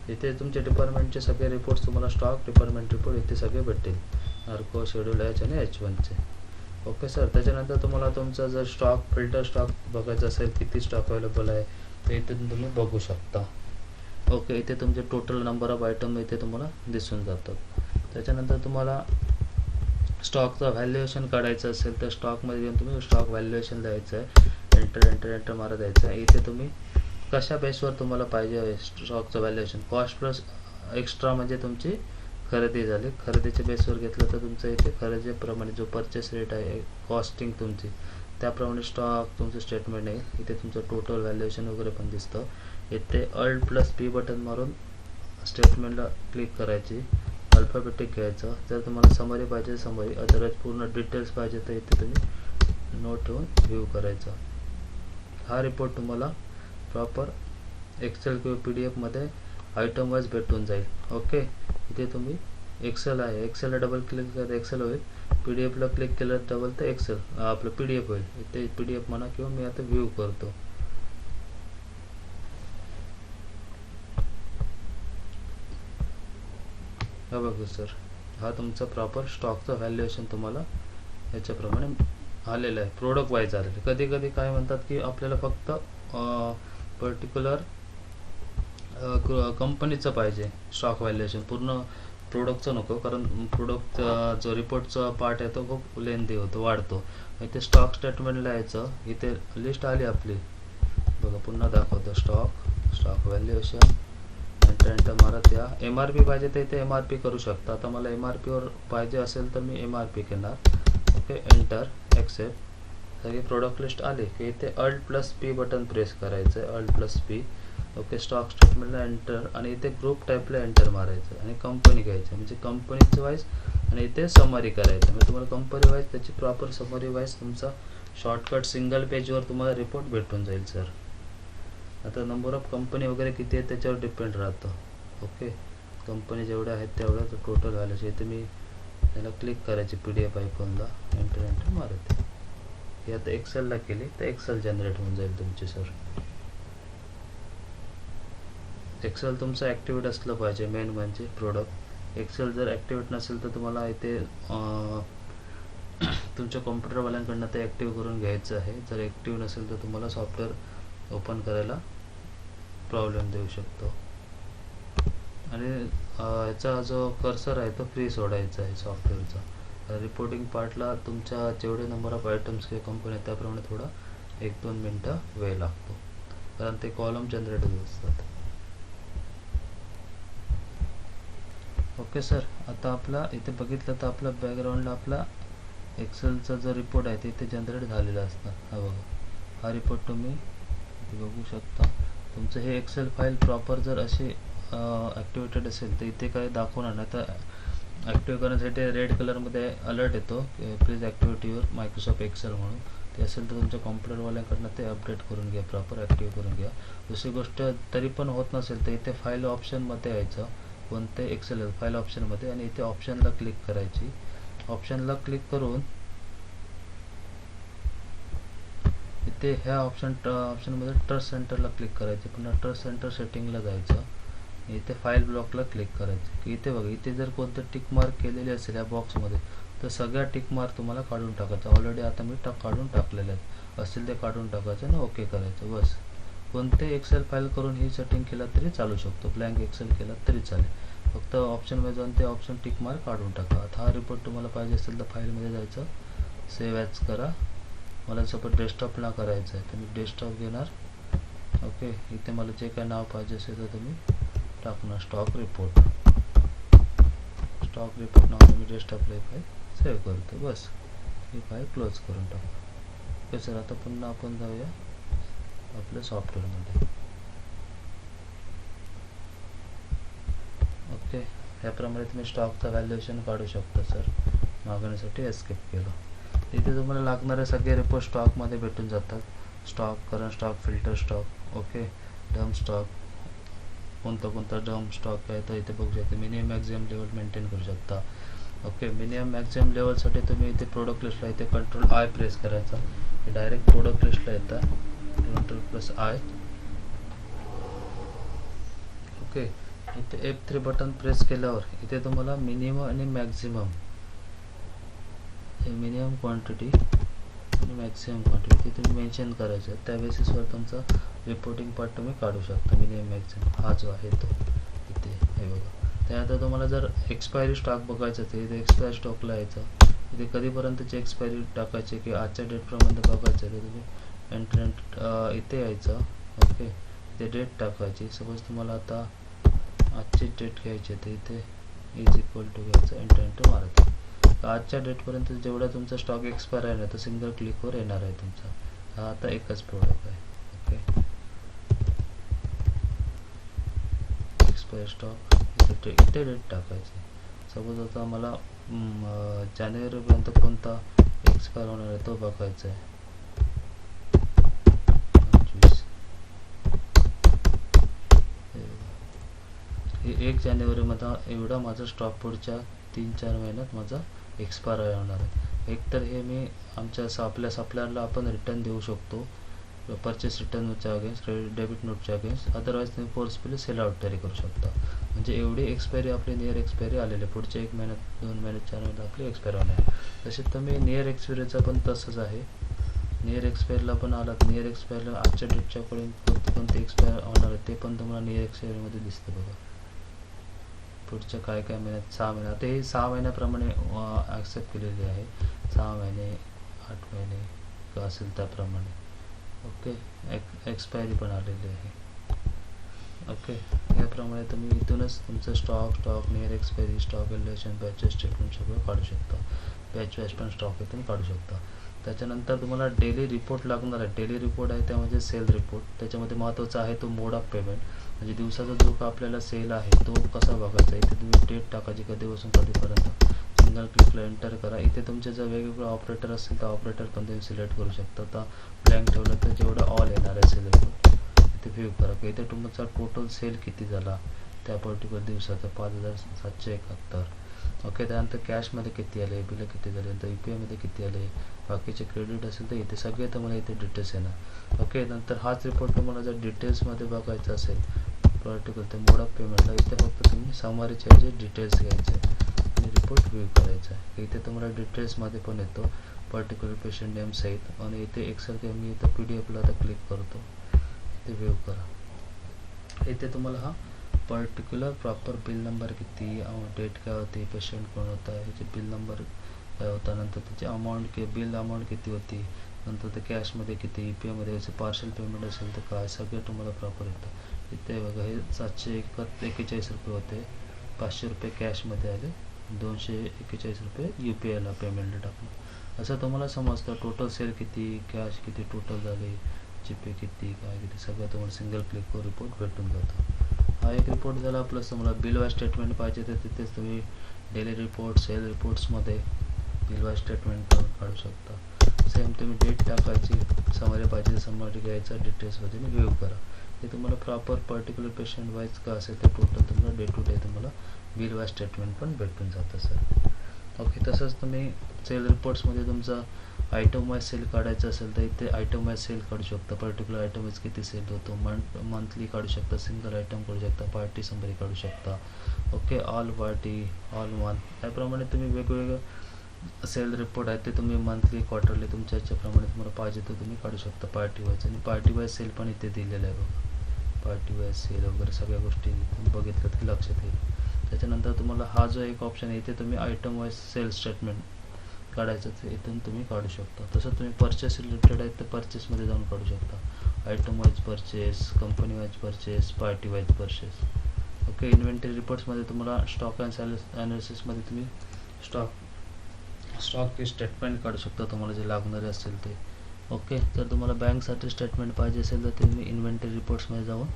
इथे तुमचे डिपार्टमेंटचे सगळे रिपोर्ट्स तुम्हाला स्टॉक डिपार्टमेंट रिपोर्ट इथे सगळे भेटतील. नार्को, शेड्यूल H आणि H1चे. Okay sir. त्याच्यानंतर तुम्हाला तुमचा जर स्टॉक फिल्टर स्टॉक बघायचा असेल, किती स्टॉक अवेलेबल आहे ते इथे तुम्ही बघू शकता. ओके. इथे तुमचे टोटल नंबर ऑफ आयटम इथे तुम्हाला दिसून जातात. त्याच्यानंतर तुम्हाला स्टॉकचं व्हॅल्युएशन काढायचं असेल तर स्टॉकमध्ये येऊन तुम्ही स्टॉक व्हॅल्युएशन द्यायचं आहे. एंटर मारा द्यायचं आहे. इथे तुम्ही कशा बेसवर तुम्हाला पाहिजे स्टॉकचं व्हॅल्युएशन, कॉस्ट प्लस एक्स्ट्रा म्हणजे तुमची खरेदी झाली. खरेदीच्या बेसवर घेतलं तर तुमचं इथे खरेदीप्रमाणे जो परचेस रेट आहे, कॉस्टिंग तुमची, त्याप्रमाणे स्टॉक तुमचं स्टेटमेंट आहे. इथे तुमचं टोटल व्हॅल्युएशन वगैरे पण दिसतं. इथे Alt+P बटन मारून स्टेटमेंटला क्लिक करायची, अल्फाबेटिक घ्यायचं. जर तुम्हाला समरी पाहिजे समरी, अदरवाईज पूर्ण डिटेल्स पाहिजे तर इथे तुम्ही नोट ठेवून व्ह्यू करायचा. हा रिपोर्ट तुम्हाला प्रॉपर एक्सेल किंवा PDF मध्ये आयटम वाईज भेटून जाईल. ओके. इथे तुम्ही एक्सेल आहे, एक्सेलला डबल क्लिक केलं तर एक्सेल होईल. PDF ला क्लिक केलं डबल तर एक्सेल आपलं PDF होईल. इथे PDF म्हणा किंवा मी आता व्ह्यू करतो. हा बघा सर, हा तुमचा प्रॉपर स्टॉकचं व्हॅल्युएशन तुम्हाला याच्याप्रमाणे आलेलं आहे, प्रोडक्ट वाईज आलेलं आहे. कधी कधी काय म्हणतात की आपल्याला फक्त पर्टिक्युलर कंपनीचं पाहिजे स्टॉक व्हॅल्युएशन, पूर्ण प्रोडक्टचं नको, कारण प्रोडक्ट जो रिपोर्टचा पार्ट आहे तो खूप लेंदी होतो, वाढतो. इथे स्टॉक स्टेटमेंटला यायचं. इथे लिस्ट आली आपली बघा, पुन्हा दाखवतो. स्टॉक व्हॅल्युएशन, एंटर मारत या. MRP पाहिजे तर इथे MRP करू शकता. आता मला MRP वर पाहिजे असेल तर मी MRP घेणार. ओके. Enter, accept. सगळी प्रोडक्ट लिस्ट आली की इथे Alt+P बटन प्रेस करायचं आहे, Alt+P. ओके, स्टॉक स्टेटमेंटला एंटर आणि इथे ग्रुप टाईपला एंटर मारायचं आणि कंपनी घ्यायचं, म्हणजे कंपनीचं वाईज आणि इथे समरी करायचं. म्हणजे तुम्हाला कंपनी वाईज त्याची प्रॉपर समरी वाईज तुमचा शॉर्टकट सिंगल पेजवर तुम्हाला रिपोर्ट भेटून जाईल सर. आता नंबर ऑफ कंपनी वगैरे किती आहे त्याच्यावर डिपेंड राहतं. ओके, कंपनी जेवढ्या आहेत तेवढ्या टोटल व्हायला इथे मी त्याला क्लिक करायची PDF आयकॉनला, एंटर मारते. हे आता एक्सेलला केली तर एक्सेल जनरेट होऊन जाईल तुमची सर. एक्सेल तुमचं ॲक्टिवेट असलं पाहिजे, मेन म्हणजे प्रोडक्ट. एक्सेल जर ॲक्टिवेट नसेल तर तुम्हाला इथे तुमच्या कॉम्प्युटरवाल्यांकडनं ते ॲक्टिव्ह करून घ्यायचं आहे. जर ॲक्टिव्ह नसेल तर तुम्हाला सॉफ्टवेअर ओपन करायला प्रॉब्लेम देऊ शकतो. आणि याचा जो कर्सर आहे तो फ्री सोडायचा आहे सॉफ्टवेअरचा. रिपोर्टिंग पार्टला तुमच्या जेवढे नंबर ऑफ आयटम्स किंवा कंपनी आहेत त्याप्रमाणे थोडा 1-2 मिनटं वेळ लागतो, कारण ते कॉलम जनरेट होत असतात. ओके सर, आता आपला इथे बघितलं तर आपला बॅकग्राऊंडला आपला एक्सेलचा जो रिपोर्ट आहे ते इथे जनरेट झालेला असतं. हा बघा, हा रिपोर्ट तुम्ही इथे बघू शकता. तुमचं हे एक्सेल फाईल प्रॉपर जर अशी ॲक्टिवेटेड असेल तर इथे काय दाखवणार नाही. तर ॲक्टिव्ह करण्यासाठी रेड कलरमध्ये अलर्ट येतो, please activate your Microsoft Excel म्हणून. ते असेल तर तुमच्या कॉम्प्युटरवाल्यांकडनं ते अपडेट करून घ्या, प्रॉपर ॲक्टिव्ह करून घ्या. दुसरी गोष्ट, तरी पण होत नसेल तर इथे फाईल ऑप्शनमध्ये यायचं, कोणते एक्सेल फाईल ऑप्शनमध्ये, आणि इथे ऑप्शनला क्लिक करायची. ऑप्शनला क्लिक करून इथे ह्या ऑप्शनमध्ये ट्रस्ट सेंटरला क्लिक करायचे. पुन्हा ट्रस्ट सेंटर सेटिंगला जायचं, इथे फाईल ब्लॉकला क्लिक करायचं. की इथे बघा, इथे जर कोणतं टिक मार्क केलेले असेल या बॉक्समध्ये तर सगळ्या टिक मार्क तुम्हाला काढून टाकायचं. ऑलरेडी आता मी काढून टाकलेले आहेत, असतील ते काढून टाकायचं आणि ओके करायचं बस. कोणते एक्सेल फाईल करून ही सेटिंग केला तरी चालू शकतो, ब्लँक एक्सेल केला तरी चालेल. फक्त ऑप्शनमध्ये जाऊन ते ऑप्शन टिक मार्क काढून टाका. आता हा रिपोर्ट तुम्हाला पाहिजे असेल तर फाईलमध्ये जायचं, सेव्ह ॲज करा. मला सपोज डेस्कटॉपला करायचं आहे तर मी डेस्कटॉप घेणार. ओके, इथे मला जे काय नाव पाहिजे असेल तर तुम्ही टाकणार, स्टॉक रिपोर्ट नावाने मी डेस्कटॉपला फाईल सेव्ह करतो. बस, ही फाईल क्लोज करून टाकू. ओके सर, आता पुन्हा आपण जाऊया आपल्या सॉफ्टवेअरमध्ये. ओके, ह्याप्रमाणे तुम्ही स्टॉकचं व्हॅल्युएशन काढू शकता सर. मागण्यासाठी एस्केप केलं. इथे तुम्हाला लागणारे सगळे रिपोर्ट स्टॉकमध्ये भेटून जातात. Stock, current stock, filter stock, okay, डम स्टॉक, कोणता डम स्टॉक आहे तर इथे बघू शकता. मिनिमम मॅक्झिमम लेवल मेंटेन करू शकता. ओके, मिनिमम मॅक्झिमम लेवलसाठी तुम्ही इथे प्रोडक्ट लिस्टला इथे Ctrl+I प्रेस करायचा, डायरेक्ट प्रोडक्ट लिस्टला येतात. Ctrl+I. ओके, इथे F3 बटन प्रेस केल्यावर इथे तुम्हाला मिनिमम आणि मॅक्झिमम, मिनिमम क्वांटिटी आणि मॅक्झिमम क्वांटिटी तुम्ही मेन्शन करायचं आहे. त्या बेसिसवर तुमचा रिपोर्टिंग पार्ट तुम्ही काढू शकता. मिनिमम मॅक्झिमम हा जो आहे तो इथे हे बघा. त्यानंतर तुम्हाला जर एक्सपायरी स्टॉक बघायचं तर इथे एक्सपायरी स्टॉकला यायचं. इथे कधीपर्यंतची एक्सपायरी टाकायची की आजच्या डेटप्रमाणे बघायचं तर तुम्ही एंटर इथे यायचं. ओके, इथे डेट टाकायची. सपोज तुम्हाला आता आजची डेट घ्यायची तर इथे == घ्यायचं, एंटर मारायचं. आजच्या डेटपर्यंत जेवढा तुमचा स्टॉक एक्सपायर आहे ना तर सिंगल क्लिकवर येणार आहे तुमचा. हा आता एकच प्रोडक्ट आहे. ओके, एक्सपायर स्टॉक इथे डेट टाकायची. सपोज आता मला जानेवारीपर्यंत कोणता एक्सपायर होणार आहे तो बघायचा आहे. 25 हे 1 जानेवारीमध्ये एवढा माझा स्टॉक पुढच्या 3-4 महिन्यात माझा एक्सपायर होणार आहे. एकतर हे मी आमच्या आपल्या सप्लायरला आपण रिटर्न देऊ शकतो, परचेस रिटर्नच्या अगेन्स्ट, क्रेडिट डेबिट नोटच्या अगेन्स्ट. अदरवाईज तुम्ही फोर्सफुली सेल आउट तरी करू शकता. म्हणजे एवढी एक्सपायरी आपली नियर एक्सपायरी आलेली, पुढच्या 1 महिन्यात, 2 महिन्यात, 4 महिन्यात आपली एक्सपायर होणार आहे. तसेच तुम्ही नियर एक्सपायरीचं पण तसंच आहे. नियर एक्सपायरीला पण आलात, नियर एक्सपायरीला आजच्या डेटच्याकडून कोणते एक्सपायर होणार आहे ते पण तुम्हाला नियर एक्सपायरीमध्ये दिसतं बघा. पुढच्या काय महिन्यात, 6 महिने. आता हे 6 महिन्याप्रमाणे ॲक्सेप्ट केलेले आहे. 6 महिने, 8 महिने का असेल त्याप्रमाणे. ओके, एक्सपायरी पण आलेली आहे. ओके, याप्रमाणे तुम्ही इथूनच तुमचं stock near expiry, stock valuation, batches statement सगळं काढू शकता. बॅच पण स्टॉक इथून काढू शकता. त्याच्यानंतर तुम्हाला डेली रिपोर्ट लागणार आहे. डेली रिपोर्ट आहे त्यामध्ये सेल रिपोर्ट. त्याच्यामध्ये महत्त्वाचा आहे तो मोड ऑफ पेमेंट, म्हणजे दिवसाचा जो का आपल्याला सेल आहे तो कसा बघायचा. इथे तुम्ही डेट टाकायची कधीपासून कधीपर्यंत. सिंगल क्लिकला एंटर करा. इथे तुमचे जर वेगवेगळे ऑपरेटर असतील तर ऑपरेटर पण तुम्ही सिलेक्ट करू शकता. आता ब्लँक ठेवलं तर जेवढं ऑल येणार आहे सेल रिपोर्ट इथे व्ह्यू करा की इथे तुमचा टोटल सेल किती झाला त्या पर्टिक्युलर दिवसाचा 5771. ओके, त्यानंतर कॅशमध्ये किती आले, बिलं किती झाले, नंतर UPI किती आले, बाकीचे क्रेडिट असेल तर इथे सगळे तुम्हाला इथे डिटेल्स येणार. ओके, नंतर हाच रिपोर्ट तुम्हाला जर डिटेल्समध्ये बघायचा असेल पर्टिक्युलर ते मोड ऑफ पेमेंटला इथे फक्त तुम्ही समरीचे जे डिटेल्स घ्यायचे आणि रिपोर्ट व्ह्यू करायचा आहे. इथे तुम्हाला डिटेल्समध्ये पण येतो पर्टिक्युलर पेशंट नेम सहित, आणि इथे एक्सेल ते मी इथं PDF आता क्लिक करतो, ते व्ह्यू करा. इथे तुम्हाला हा पर्टिक्युलर प्रॉपर बिल नंबर किती, डेट काय होती, पेशंट कोण होता, ह्याचे बिल नंबर काय होता, नंतर त्याची अमाऊंट बिल अमाऊंट किती होती, नंतर ते कॅशमध्ये किती, UPI याचे पार्सल पेमेंट असेल तर काय, सगळं तुम्हाला प्रॉपर येतं. इथे बघा हे 741 रुपये होते, 500 रुपये कॅशमध्ये आले, 241 रुपये UPIला पेमेंट टाकलं. असं तुम्हाला समजतं टोटल सेल किती, कॅश किती टोटल झाले, GPay किती, काय किती, सगळं तुम्हाला सिंगल क्लिकवर रिपोर्ट भेटून जातो. हा एक रिपोर्ट झाला. प्लस तुम्हाला बिल वाईज स्टेटमेंट पाहिजे तर तिथेच तुम्ही डेली रिपोर्ट, सेल रिपोर्ट्समध्ये बिल वाईज स्टेटमेंट काढू शकता. सेम तुम्ही डेट टाकायची, समरी पाहिजे समरी घ्यायचा, डिटेल्समध्ये व्ह्यू करा. हे तुम्हाला प्रॉपर पर्टिक्युलर पेशंट वाईज का असेल तर टोटल तुम्हाला डे टू डे तुम्हाला बिल वाईज स्टेटमेंट पण भेटून जातं सर. ओके, तसंच तुम्ही सेल रिपोर्ट्समध्ये तुमचा आयटम वाईज सेल काढायचं असेल तर इथे आयटम वाईज सेल काढू शकता. पर्टिक्युलर आयटम वाईज किती सेल होतो, मंथली काढू शकता, सिंगल आयटम काढू शकता, पार्टी समरी काढू शकता. Okay, all party, all month, याप्रमाणे तुम्ही वेगवेगळं सेल रिपोर्ट आहे ते तुम्ही मंथली, क्वार्टरली तुमच्या याच्याप्रमाणे तुम्हाला पाहिजे तर तुम्ही काढू शकता पार्टी वाईज. आणि पार्टी वाईज सेल पण इथे दिलेलं आहे बघा, पार्टी वाईज सेल वगैरे सगळ्या गोष्टी तुम्ही बघितलं की लक्षात येईल. त्याच्यानंतर तुम्हाला हा जो एक ऑप्शन आहे इथे तुम्ही आयटम वाईज सेल स्टेटमेंट काढायचं ते इथून तुम्ही काढू शकता. तसं तुम्ही परचेस रिलेटेड आहेत तर परचेसमध्ये जाऊन काढू शकता. Item wise purchase, company wise purchase, party wise purchase. Okay, inventory रिपोर्ट्समध्ये तुम्हाला स्टॉक ॲनालिसिसमध्ये तुम्ही स्टॉक स्टेटमेंट काढू शकता तुम्हाला जे लागणारे असेल ते. ओके, जर तुम्हाला बँकसाठी स्टेटमेंट पाहिजे असेल तर तुम्ही इन्व्हेंटरी रिपोर्ट्समध्ये जाऊन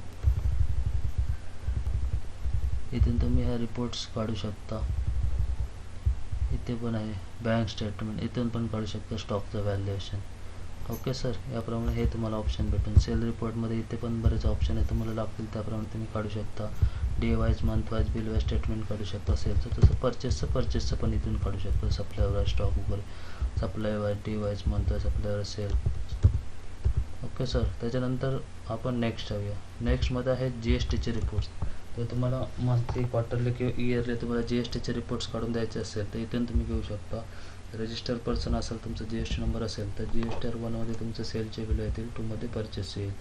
इथून तुम्ही ह्या रिपोर्ट्स काढू शकता. इथे पण आहे बँक स्टेटमेंट, इथून पण काढू शकता स्टॉकचं व्हॅल्युएशन. ओके सर, याप्रमाणे हे तुम्हाला ऑप्शन भेटून. सेल रिपोर्टमध्ये इथे पण बरेच ऑप्शन आहे, तुम्हाला लागतील त्याप्रमाणे तुम्ही काढू शकता. Day wise, month wise, bill wise statement काढू शकता सेलचं. तसं परचेसचं पण इथून काढू शकता. सप्लाय वाईज स्टॉक वगैरे, supply wise, day wise, month wise, supply wise sale. Okay sir, त्याच्यानंतर आपण नेक्स्ट जाऊया. नेक्स्टमध्ये आहे GSTचे रिपोर्ट्स. तर तुम्हाला मंथली, क्वार्टरली किंवा इयरली तुम्हाला GSTचे रिपोर्ट्स काढून द्यायचे असेल तर इथून तुम्ही घेऊ शकता. रजिस्टर पर्सन असेल, तुमचा GST नंबर असेल तर GSTR 1मध्ये तुमचं सेलचे बिल येतील, 2मध्ये परचेसचे येईल.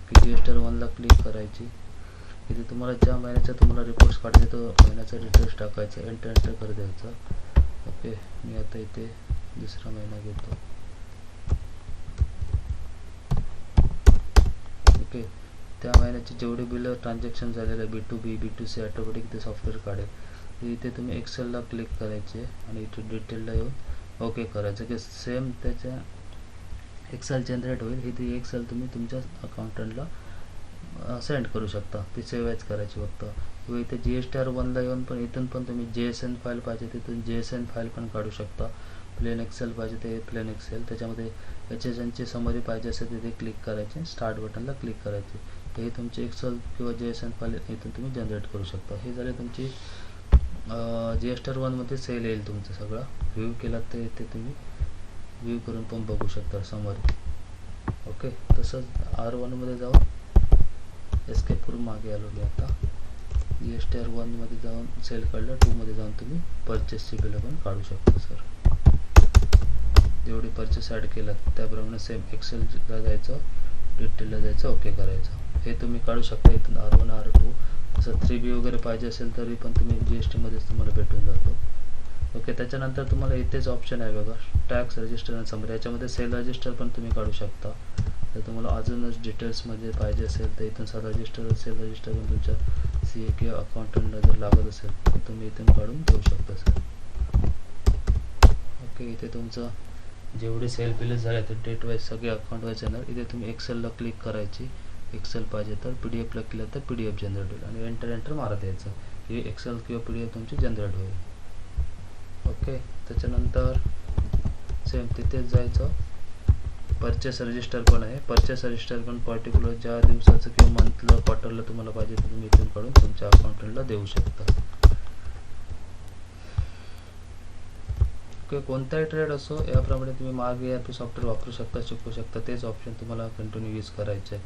की GSTR 1ला क्लिक करायची. इथे तुम्हाला ज्या महिन्याचा तुम्हाला रिपोर्ट्स काढायचे तो महिन्याचा डिटेल्स टाकायचा, एंटर कर द्यायचा. ओके, मी आता इथे दुसरा महिना घेतो. ओके, त्या महिन्याचे जेवढे बिल ट्रान्झॅक्शन झालेलं आहे B2B, B2C ऑटोमॅटिक ते सॉफ्टवेअर काढेल. इथे तुम्ही एक्सेलला क्लिक करायचे आणि इथे डिटेलला येऊन ओके करायचं की सेम त्याच्या एक्सेल जनरेट होईल. इथे एक्सेल तुम्ही तुमच्या अकाउंटंटला सेंड करू शकता. ती सेव्ह ॲज करायची फक्त. किंवा इथे GSTR 1ला येऊन पण इथून पण तुम्ही JSN फाईल पाहिजे तिथून JSN फाईल पण काढू शकता. प्लेन एक्सेल पाहिजे ते प्लेन एक्सेल, त्याच्यामध्ये HSNची समरी पाहिजे असेल तिथे क्लिक करायचे, स्टार्ट बटनला क्लिक करायचे. हे तुमचे एक्सेल किंवा JSN फाईल इथून तुम्ही जनरेट करू शकता. हे झाले तुमची GSTR 1मध्ये सेल येईल तुमचं सगळं. व्ह्यू केला तर इथे तुम्ही व्ह्यू करून पण बघू शकता समरी. ओके, तसंच R1मध्ये जाऊन एस्केप करून मागे आलो मी आता. GSTR 1मध्ये जाऊन सेल काढलं, 2मध्ये जाऊन तुम्ही परचेसची बिलं पण काढू शकता सर. जेवढी परचेस ॲड केला त्याप्रमाणे सेम एक्सेलला जायचं, डिटेलला जायचं, ओके करायचं. हे तुम्ही काढू शकता इथून R1, R2. असं 3B वगैरे पाहिजे असेल तरी पण तुम्ही GSTमध्येच तुम्हाला भेटून जातो. ओके, त्याच्यानंतर तुम्हाला इथेच ऑप्शन आहे बघा, टॅक्स रजिस्टर आणि समरी. याच्यामध्ये सेल रजिस्टर पण तुम्ही काढू शकता. जर तुम्हाला अजूनच डिटेल्समध्ये पाहिजे असेल तर इथून सेल रजिस्टर पण तुमच्या CA किंवा अकाउंटंटला जर लागत असेल तर तुम्ही इथून काढून घेऊ शकता सर. ओके, इथे तुमचं जेवढे सेल बिल झाले ते डेट वाईज सगळे अकाउंट वाईज येणार. इथे तुम्ही एक्सेलला क्लिक करायची. एक्सेल पाहिजे तर PDF ला केलं तर PDF जनरेट होईल आणि एंटर मारत यायचं की एक्सेल किंवा PDF तुमची जनरेट होईल. ओके, त्याच्यानंतर सेम तिथेच जायचं. परचेस रजिस्टर पण आहे. परचेस रजिस्टर पण पर्टिक्युलर ज्या दिवसाचं किंवा मंथला क्वार्टरला तुम्हाला पाहिजे तर तुम्ही इथून काढून तुमच्या अकाउंटंटला देऊ शकता. ओके, कोणताही ट्रेड असो याप्रमाणे तुम्ही मार्ग ERP सॉफ्टवेअर वापरू शकता, शिकू शकता. तेच ऑप्शन तुम्हाला कंटिन्यू यूज करायचे आहे.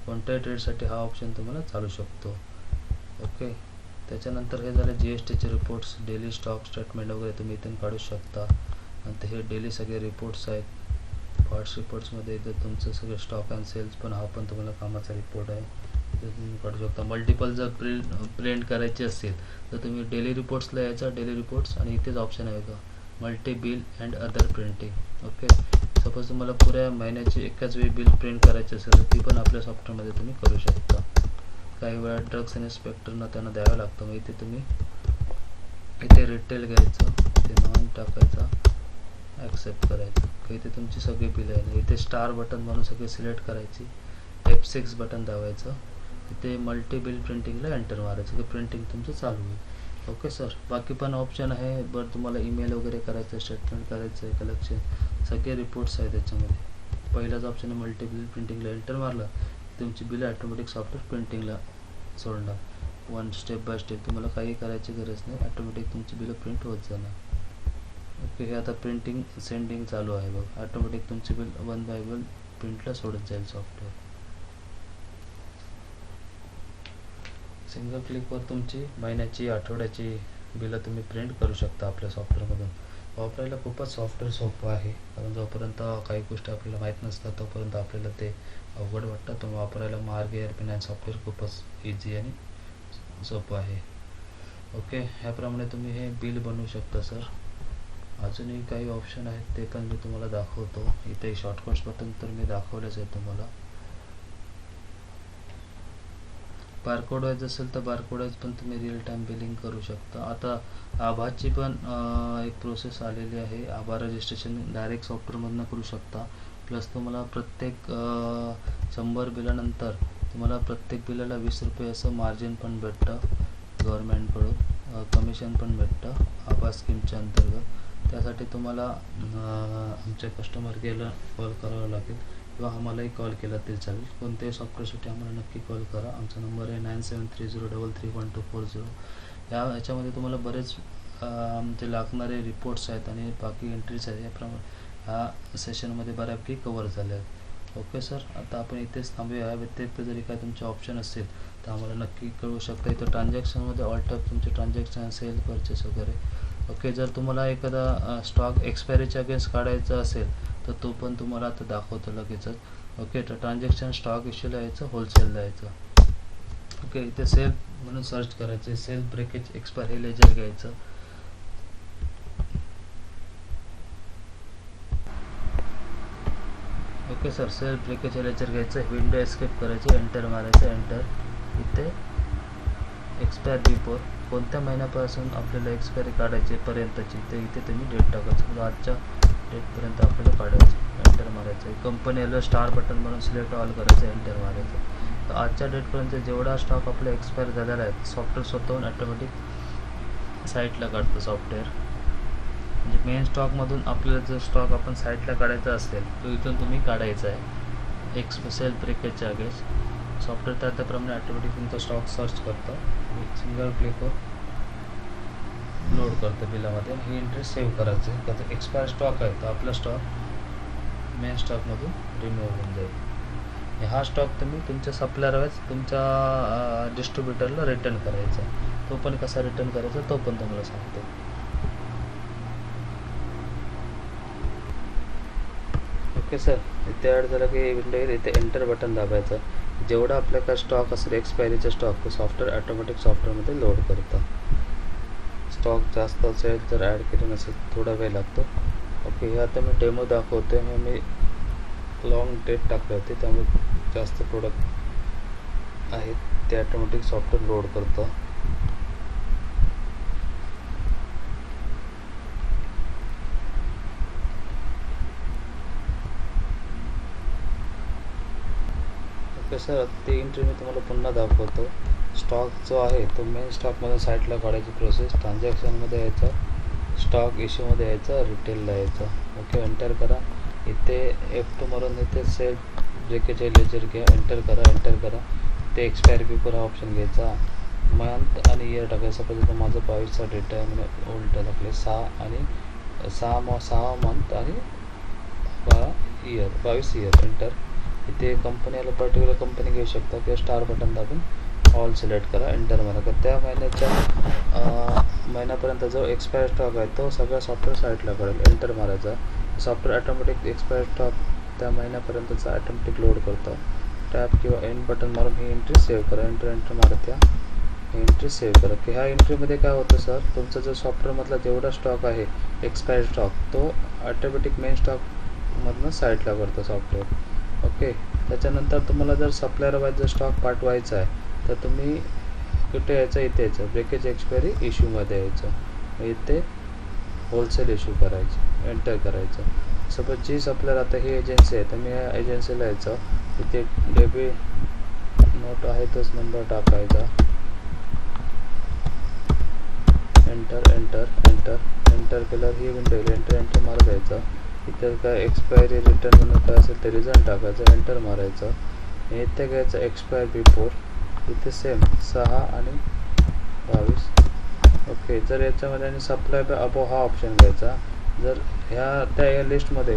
कोणत्याही ट्रेडसाठी हा ऑप्शन तुम्हाला चालू शकतो. ओके, त्याच्यानंतर हे झालं GSTचे रिपोर्ट्स, डेली स्टॉक स्टेटमेंट वगैरे तुम्ही इथून काढू शकता. नंतर हे डेली सगळे रिपोर्ट्स आहेत. पार्ट्स रिपोर्ट्समध्ये इथं तुमचं सगळं स्टॉक अँड सेल्स पण हा पण तुम्हाला कामाचा रिपोर्ट आहे, इथे तुम्ही काढू शकता. मल्टिपल जर प्रिंट करायचे असतील तर तुम्ही डेली रिपोर्ट्सला यायचा, डेली रिपोर्ट्स, आणि इथेच ऑप्शन आहे का multi bill and other printing. Okay, suppose तुम्हाला पुऱ्या महिन्याची एकाच वेळी बिल प्रिंट करायची असेल तर ती पण आपल्या सॉफ्टवेअरमध्ये तुम्ही करू शकता. काही वेळा ड्रग्स इन्स्पेक्टरना त्यांना द्यावं लागतं. मग इथे तुम्ही इथे रिटेल घ्यायचं, इथे नॉन टाकायचा, ॲक्सेप्ट करायचं. इथे तुमची सगळी बिल आहे. इथे स्टार बटन म्हणून सगळे सिलेक्ट करायची, F6 बटन दाबायचं. इथे मल्टी बिल प्रिंटिंगला एंटर मारायचं की प्रिंटिंग तुमचं चालू होईल. ओके सर, बाकी पण ऑप्शन आहे. बरं, तुम्हाला ईमेल वगैरे करायचं, स्टेटमेंट करायचं आहे, कलेक्शन, सगळे रिपोर्ट्स आहेत त्याच्यामध्ये. पहिलाच ऑप्शन आहे मल्टी बिल प्रिंटिंगला एंटर मारला तुमची बिल ऑटोमॅटिक सॉफ्टवेअर प्रिंटिंगला सोडणार. वन स्टेप बाय स्टेप, तुम्हाला काही करायची गरज नाही, ऑटोमॅटिक तुमची बिल प्रिंट होत जाणार. ओके, हे आता प्रिंटिंग सेंडिंग चालू आहे बघ. ऑटोमॅटिक तुमची बिल 1 बाय 1 प्रिंटला सोडत जाईल सॉफ्टवेअर. सिंगल क्लिकवर तुमची महिन्याची, आठवड्याची बिलं तुम्ही प्रिंट करू शकता आपल्या सॉफ्टवेअरमधून. वापरायला खूपच सॉफ्टवेअर सोपं आहे, कारण जोपर्यंत काही गोष्टी आपल्याला माहीत नसतात तोपर्यंत आपल्याला ते अवघड वाटतं. तो वापरायला मार्ग ERP9 सॉफ्टवेअर खूपच इझी आणि सोपं आहे. ओके, ह्याप्रमाणे तुम्ही हे बिल बनवू शकता सर. अजूनही काही ऑप्शन आहेत ते पण मी तुम्हाला दाखवतो. इथे शॉर्टकट्स बटन तर मी दाखवलेच आहे तुम्हाला. बारकोड वाईज असेल तर बारकोड वाईज पण तुम्ही रिअल टाईम बिलिंग करू शकता. आता आभाची पण एक प्रोसेस आलेली आहे. आभा रजिस्ट्रेशन डायरेक्ट सॉफ्टवेअरमधून करू शकता. प्लस तुम्हाला प्रत्येक 100 बिलानंतर तुम्हाला प्रत्येक बिलाला 20 रुपये असं मार्जिन पण भेटतं गव्हर्नमेंटकडून, कमिशन पण भेटतं आभा स्कीमच्या अंतर्गत. त्यासाठी तुम्हाला आमच्या कस्टमर केअरला कॉल करावा लागेल किंवा आम्हालाही कॉल केला तरी चालेल. कोणत्याही सॉफ्टवेअरसाठी आम्हाला नक्की कॉल करा. आमचा नंबर आहे 9730331240. याच्यामध्ये तुम्हाला बरेच जे लागणारे रिपोर्ट्स आहेत आणि बाकी एंट्रीज आहेत याप्रमाणे ह्या सेशनमध्ये बऱ्यापैकी कवर झाले आहेत. ओके सर, आता आपण इथेच थांबूया. या व्यतिरिक्त जरी काय तुमचे ऑप्शन असतील तर आम्हाला नक्की कळू शकता. इथं ट्रान्झॅक्शनमध्ये ऑल टाईप तुमचे ट्रान्झॅक्शन, सेल, परचेस वगैरे. ओके, जर तुम्हाला एखादा स्टॉक एक्सपायरीच्या अगेन्स्ट काढायचा असेल तर तो पण तुम्हाला आता दाखवतो लगेचच. ओके, तर ट्रान्झॅक्शन स्टॉक इश्यूला यायचं, होलसेलला यायचं. ओके, इथे सेल म्हणून सर्च करायचं, सेल ब्रेकेज एक्सपायर हे लेजर घ्यायचं. ओके सर, सेल ब्रेकेज हे लेजर घ्यायचं, विंडो एस्केप करायची, एंटर मारायचं, एंटर. इथे एक्सपायर बिफोर कोणत्या महिन्यापासून आपल्याला एक्सपायरी काढायची पर्यंतची ते इथे तुम्ही डेट टाकायचं. आजच्या डेटपर्यंत आपल्याला काढायचं, एंटर मारायचं. कंपनी आलं स्टार बटन म्हणून सिलेक्ट ऑल करायचं, एंटर मारायचं. तर आजच्या डेटपर्यंत जेवढा स्टॉक आपला एक्सपायर झालेला आहे सॉफ्टवेअर स्वतःहून ऑटोमॅटिक साईटला काढतं सॉफ्टवेअर. म्हणजे मेन स्टॉकमधून आपल्याला जर स्टॉक आपण साईटला काढायचा असेल तो इथून तुम्ही काढायचा आहे. सेल ब्रेकेजच्या अगेन्स्ट सॉफ्टवेअर त्याप्रमाणे ऑटोमॅटिक तुमचा स्टॉक सर्च करतं. सिंगल क्लिकवर लोड करतं बिलामध्ये. ही एंट्री सेव्ह करायचं आहे. त्याचा एक्सपायर स्टॉक आहे तर आपला स्टॉक मेन स्टॉकमधून रिमूव्ह होऊन जाईल. हा स्टॉक तुम्ही तुमच्या सप्लायर वाईज तुमच्या डिस्ट्रीब्युटरला रिटर्न करायचा. तो पण कसा रिटर्न करायचा तो पण तुम्हाला सांगतो. ओके सर, इथे ॲड झालं की विंडो येईल. इथे एंटर बटन दाबायचं. जेवढा आपल्याकडे स्टॉक असेल एक्सपायरीचा स्टॉक तो सॉफ्टवेअर ऑटोमॅटिक सॉफ्टवेअरमध्ये लोड करतं. स्टॉक जास्त असेल तर ॲड केलं नसेल थोडा वेळ लागतो. ओके, हे आता मी डेमो दाखवतो आहे. मग मी लॉंग डेट टाकले होते त्यामुळे जास्त प्रोडक्ट आहेत ते ऑटोमॅटिक सॉफ्टवेअर लोड करतं. ओके सर, ती एंट्री मी तुम्हाला पुन्हा दाखवतो. स्टॉक जो आहे तो मेन स्टॉकमधून साईडला काढायची प्रोसेस. ट्रान्झॅक्शनमध्ये यायचं, स्टॉक इश्यूमध्ये यायचं, रिटेलला यायचं. ओके, एंटर करा. इथे F2 मारून इथे सेल ब्रेकेज लेजर घ्या, एंटर करा. ते एक्सपायर बिफोर हा ऑप्शन घ्यायचा. मंथ आणि इयर टाकायचं. सपोज माझं 22चा डेटा आहे म्हणजे ओल्ड टाकले 6 मंथ आणि 22 इयर. एंटर. इथे कंपनीला पर्टिक्युलर कंपनी घेऊ शकता किंवा स्टार बटन दाबून ऑल सिलेक्ट करा, एंटर मारा. तर त्या महिन्यापर्यंत जो एक्सपायर स्टॉक आहे तो सगळा सॉफ्टवेअर साईडला कळेल. एंटर मारायचा. सॉफ्टवेअर ऑटोमॅटिक एक्सपायर स्टॉक त्या महिन्यापर्यंतचा ऑटोमॅटिक लोड करतो. टॅप किंवा एंड बटन मारून ही एंट्री सेव्ह करा. एंटर मारा. त्या एंट्री सेव्ह करा. की ह्या एंट्रीमध्ये काय होतं सर, तुमचा जो सॉफ्टवेअरमधला जेवढा स्टॉक आहे एक्सपायर स्टॉक तो ऑटोमॅटिक मेन स्टॉकमधनं साईडला करतो सॉफ्टवेअर. ओके, त्याच्यानंतर तुम्हाला जर सप्लायर वाईज जर स्टॉक पाठवायचा आहे तर तुम्ही कुठे यायचं, इथे यायचं ब्रेकेज एक्सपायरी इश्यूमध्ये यायचं. इथे होलसेल इश्यू करायची, एंटर करायचं. सपोज जी सप्लायर आता ही एजन्सी आहे तर मी या एजन्सीला यायचं. इथे डेबिट नोट आहे तोच नंबर टाकायचा. एंटर केल्यावर ही विंडो येईल. एंटर मारत जायचं. इथे काय एक्सपायरी रिटर्न म्हणून काय असेल ते रिझन टाकायचं, एंटर मारायचं. इथे घ्यायचं एक्सपायर बिफोर. इथे सेम 6 आणि 22. ओके, जर याच्यामध्ये आणि सप्लाय बाय अबो हा ऑप्शन घ्यायचा. जर त्या लिस्टमध्ये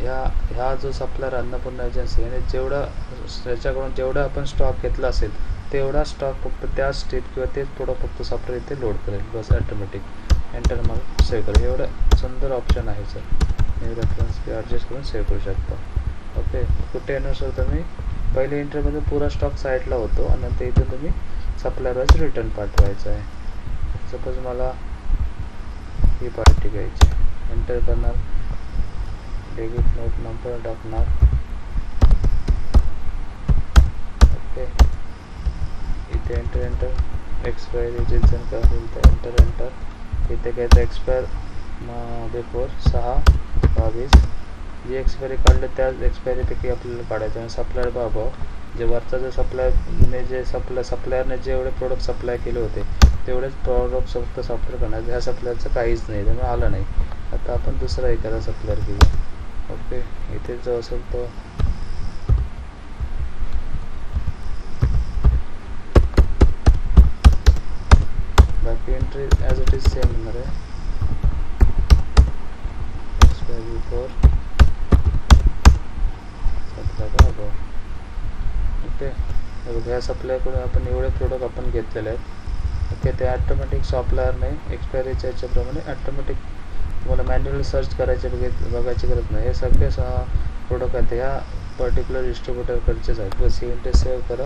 ह्या जो सप्लायर अन्नपूर्णा एजन्सी आणि त्याच्याकडून जेवढा आपण स्टॉक घेतला असेल तेवढा स्टॉक फक्त त्या स्टेप किंवा तेच प्रोडक्ट फक्त सप्लायर इथे लोड करेल बस ऑटोमॅटिक. एंटर मारून सेव्ह करेल. एवढं सुंदर ऑप्शन आहे सर. मी रेफरन्स ॲडजस्ट करून सेव्ह करू शकतो. ओके, कुठे येणार सर तुम्ही पहिले एंट्रीमध्ये पुरा स्टॉक साईडला होतो आणि नंतर इथे तुम्ही सप्लायरच रिटर्न पाठवायचं आहे. सपोज मला ही पार्टी घ्यायची, एंटर करणार. डेबिट नोट नंबर टाकणार. ओके, इथे एंटर एक्सपायरी रिझन काय असेल तर एंटर. इथे घ्यायचं एक्सपायर बिफोर 6/22. जी एक्सपायरी काढले त्याच एक्सपायरीपैकी आपल्याला काढायचं. आणि सप्लायर बाबा जे वरचा जो सप्लायरने जेवढे प्रोडक्ट सप्लाय केले होते तेवढेच प्रोडक्ट फक्त सप्लायर करणार. ह्या सप्लायरचं काहीच नाही, त्यामुळे आलं नाही. आता आपण दुसरा एखादा सप्लायर घेऊया. ओके, इथे जो असेल तो बाकी entry as it is same होणार आहे. Expire before 17/22. ओके, ह्या सप्लायरकडून आपण एवढे प्रोडक्ट आपण घेतलेले आहेत. ओके, ते ऑटोमॅटिक सप्लायरने एक्सपायरीच्या याच्याप्रमाणे ऑटोमॅटिक तुम्हाला मॅन्युअली सर्च करायचे बघायची गरज नाही. हे सगळे प्रोडक्ट आहेत ह्या पर्टिक्युलर डिस्ट्रीब्युटरकडचेच आहेत. बस ही एंट्री सेव्ह करा.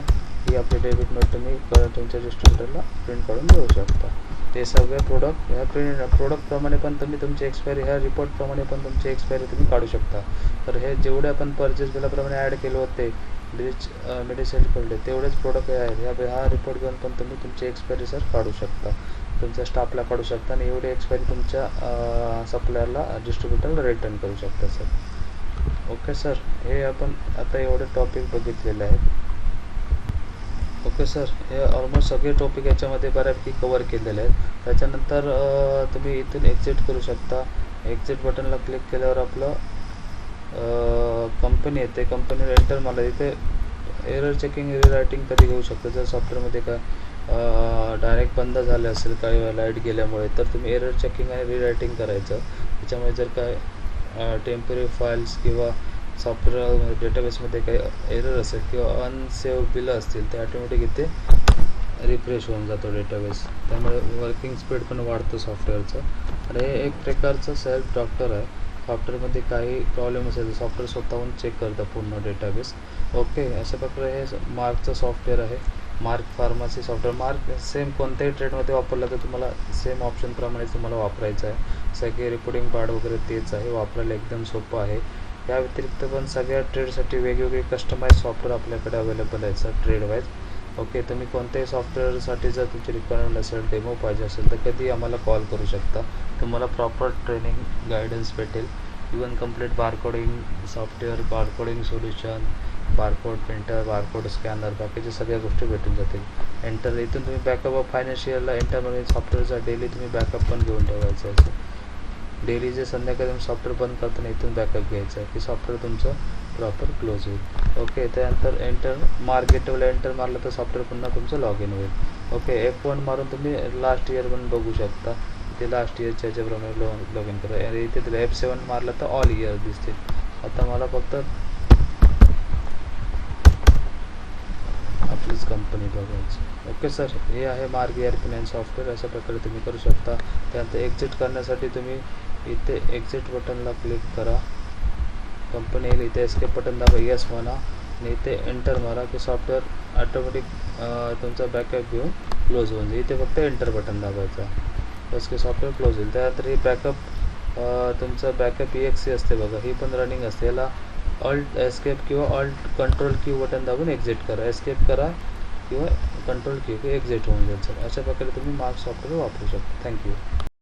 ही आपली डेबिट नोट तुम्ही तुमच्या डिस्ट्रीब्युटरला प्रिंट काढून देऊ शकता. ते सगळे प्रोडक्ट ह्या प्रोडक्टप्रमाणे पण तुम्ही तुमची एक्सपायरी ह्या रिपोर्टप्रमाणे पण तुमची एक्सपायरी तुम्ही काढू शकता. तर हे जेवढे आपण परचेस बिलाप्रमाणे ॲड केले होते मेडिसिन पडले तेवढेच प्रोडक्ट आहेत. हा रिपोर्ट घेऊन पण तुम्ही तुमची एक्सपायरी सर काढू शकता, तुमच्या स्टाफला काढू शकता आणि एवढी एक्सपायरी तुमच्या सप्लायरला डिस्ट्रीब्युटरला रिटर्न करू शकता सर. ओके सर, हे आपण आता एवढे टॉपिक बघितलेले आहेत. ओके सर, हे ऑलमोस्ट सगळे टॉपिक याच्यामध्ये बऱ्यापैकी कवर केलेले आहेत. त्याच्यानंतर तुम्ही इथून एक्झिट करू शकता. एक्झिट बटनला क्लिक केल्यावर आपलं कंपनी येते. कंपनीवर एंटर मारला. इथे एरर चेकिंग रिरायटिंग कधी घेऊ शकता. जर सॉफ्टवेअरमध्ये काय डायरेक्ट बंद झाले असेल काही लाईट गेल्यामुळे तर तुम्ही एरर चेकिंग आणि रिरायटिंग करायचं. त्याच्यामुळे जर काय टेम्पररी फाईल्स किंवा सॉफ्टवेअर डेटाबेसमध्ये काही एरर असेल किंवा अनसेव्ह बिलं असतील ते ऑटोमॅटिक इथे रिफ्रेश होऊन जातो डेटाबेस. त्यामुळे वर्किंग स्पीड पण वाढतो सॉफ्टवेअरचं. आणि हे एक प्रकारचं सेल्फ डॉक्टर आहे. सॉफ्टवेअरमध्ये काही प्रॉब्लेम असेल तर सॉफ्टवेअर स्वतःहून चेक करतं पूर्ण डेटाबेस. ओके, अशा प्रकारे हे मार्कचं सॉफ्टवेअर आहे. Mark pharmacy software. Mark same कोणत्याही ट्रेडमध्ये वापरला तर तुम्हाला सेम ऑप्शनप्रमाणे तुम्हाला वापरायचं आहे. सगळे रिपोर्टिंग पार्ट वगैरे तेच आहे. वापरायला एकदम सोपं आहे. या व्यतिरिक्त पण सगळ्या ट्रेडसाठी वेगवेगळे कस्टमाइज सॉफ्टवेअर आपल्याकडे अवेलेबल आहे सर ट्रेड वाईज. ओके, तुम्ही कोणत्याही सॉफ्टवेअरसाठी जर तुमची रिक्वायरमेंट असेल, डेमो पाहिजे असेल तर कधी आम्हाला कॉल करू शकता. तुम्हाला प्रॉपर ट्रेनिंग गायडन्स भेटेल. Even complete barcoding software, barcoding solution, barcode printer, barcode scanner, बाकीच्या सगळ्या गोष्टी भेटून जातील. एंटर इथून तुम्ही बॅकअप ऑफ फायनान्शियलला एंटरमध्ये सॉफ्टवेअरचा डेली तुम्ही बॅकअप पण घेऊन ठेवायचं आहे. डेली जे संध्याकाळी तुम्ही सॉफ्टवेअर बंद करताना इथून बॅकअप घ्यायचं आहे की सॉफ्टवेअर तुमचं प्रॉपर क्लोज होईल. ओके, त्यानंतर एंटर मार्केटला एंटर मारलं तर सॉफ्टवेअर पुन्हा तुमचं लॉग इन होईल. ओके, F1 मारून तुम्ही लास्ट इयर पण बघू शकता. इथे लास्ट इयरच्या ह्याच्याप्रमाणे लॉग इन करा. आणि इथे F7 मारलं तर ऑल इयर दिसतील. आता मला फक्त आपलीच कंपनी बघायची. ओके सर, हे आहे मार्ग ERP 9 सॉफ्टवेअर. अशा प्रकारे तुम्ही करू शकता. त्यानंतर एक्झिट करण्यासाठी तुम्ही इथे एक्झिट बटनला क्लिक करा. कंपनी येईल, इथे एस्केप बटन दाबा, येस म्हणा आणि इथे एंटर मारा की सॉफ्टवेअर ऑटोमॅटिक तुमचा बॅकअप घेऊन क्लोज होऊन जाईल. इथे फक्त एंटर बटन दाबायचा बस की सॉफ्टवेअर क्लोज होईल. त्यानंतर ही बॅकअप तुमचं बॅकअप EXE असते बघा, ही पण रनिंग असते. याला ऑल्ट एस्केप किंवा ऑल्ट कंट्रोल क्यू बटन दाबून एक्झिट करा. एस्केप करा किंवा कंट्रोल क्यू की एक्झिट होऊन जाईल. अशा प्रकारे तुम्ही मार्क सॉफ्टवेअर वापरू शकता. थँक्यू.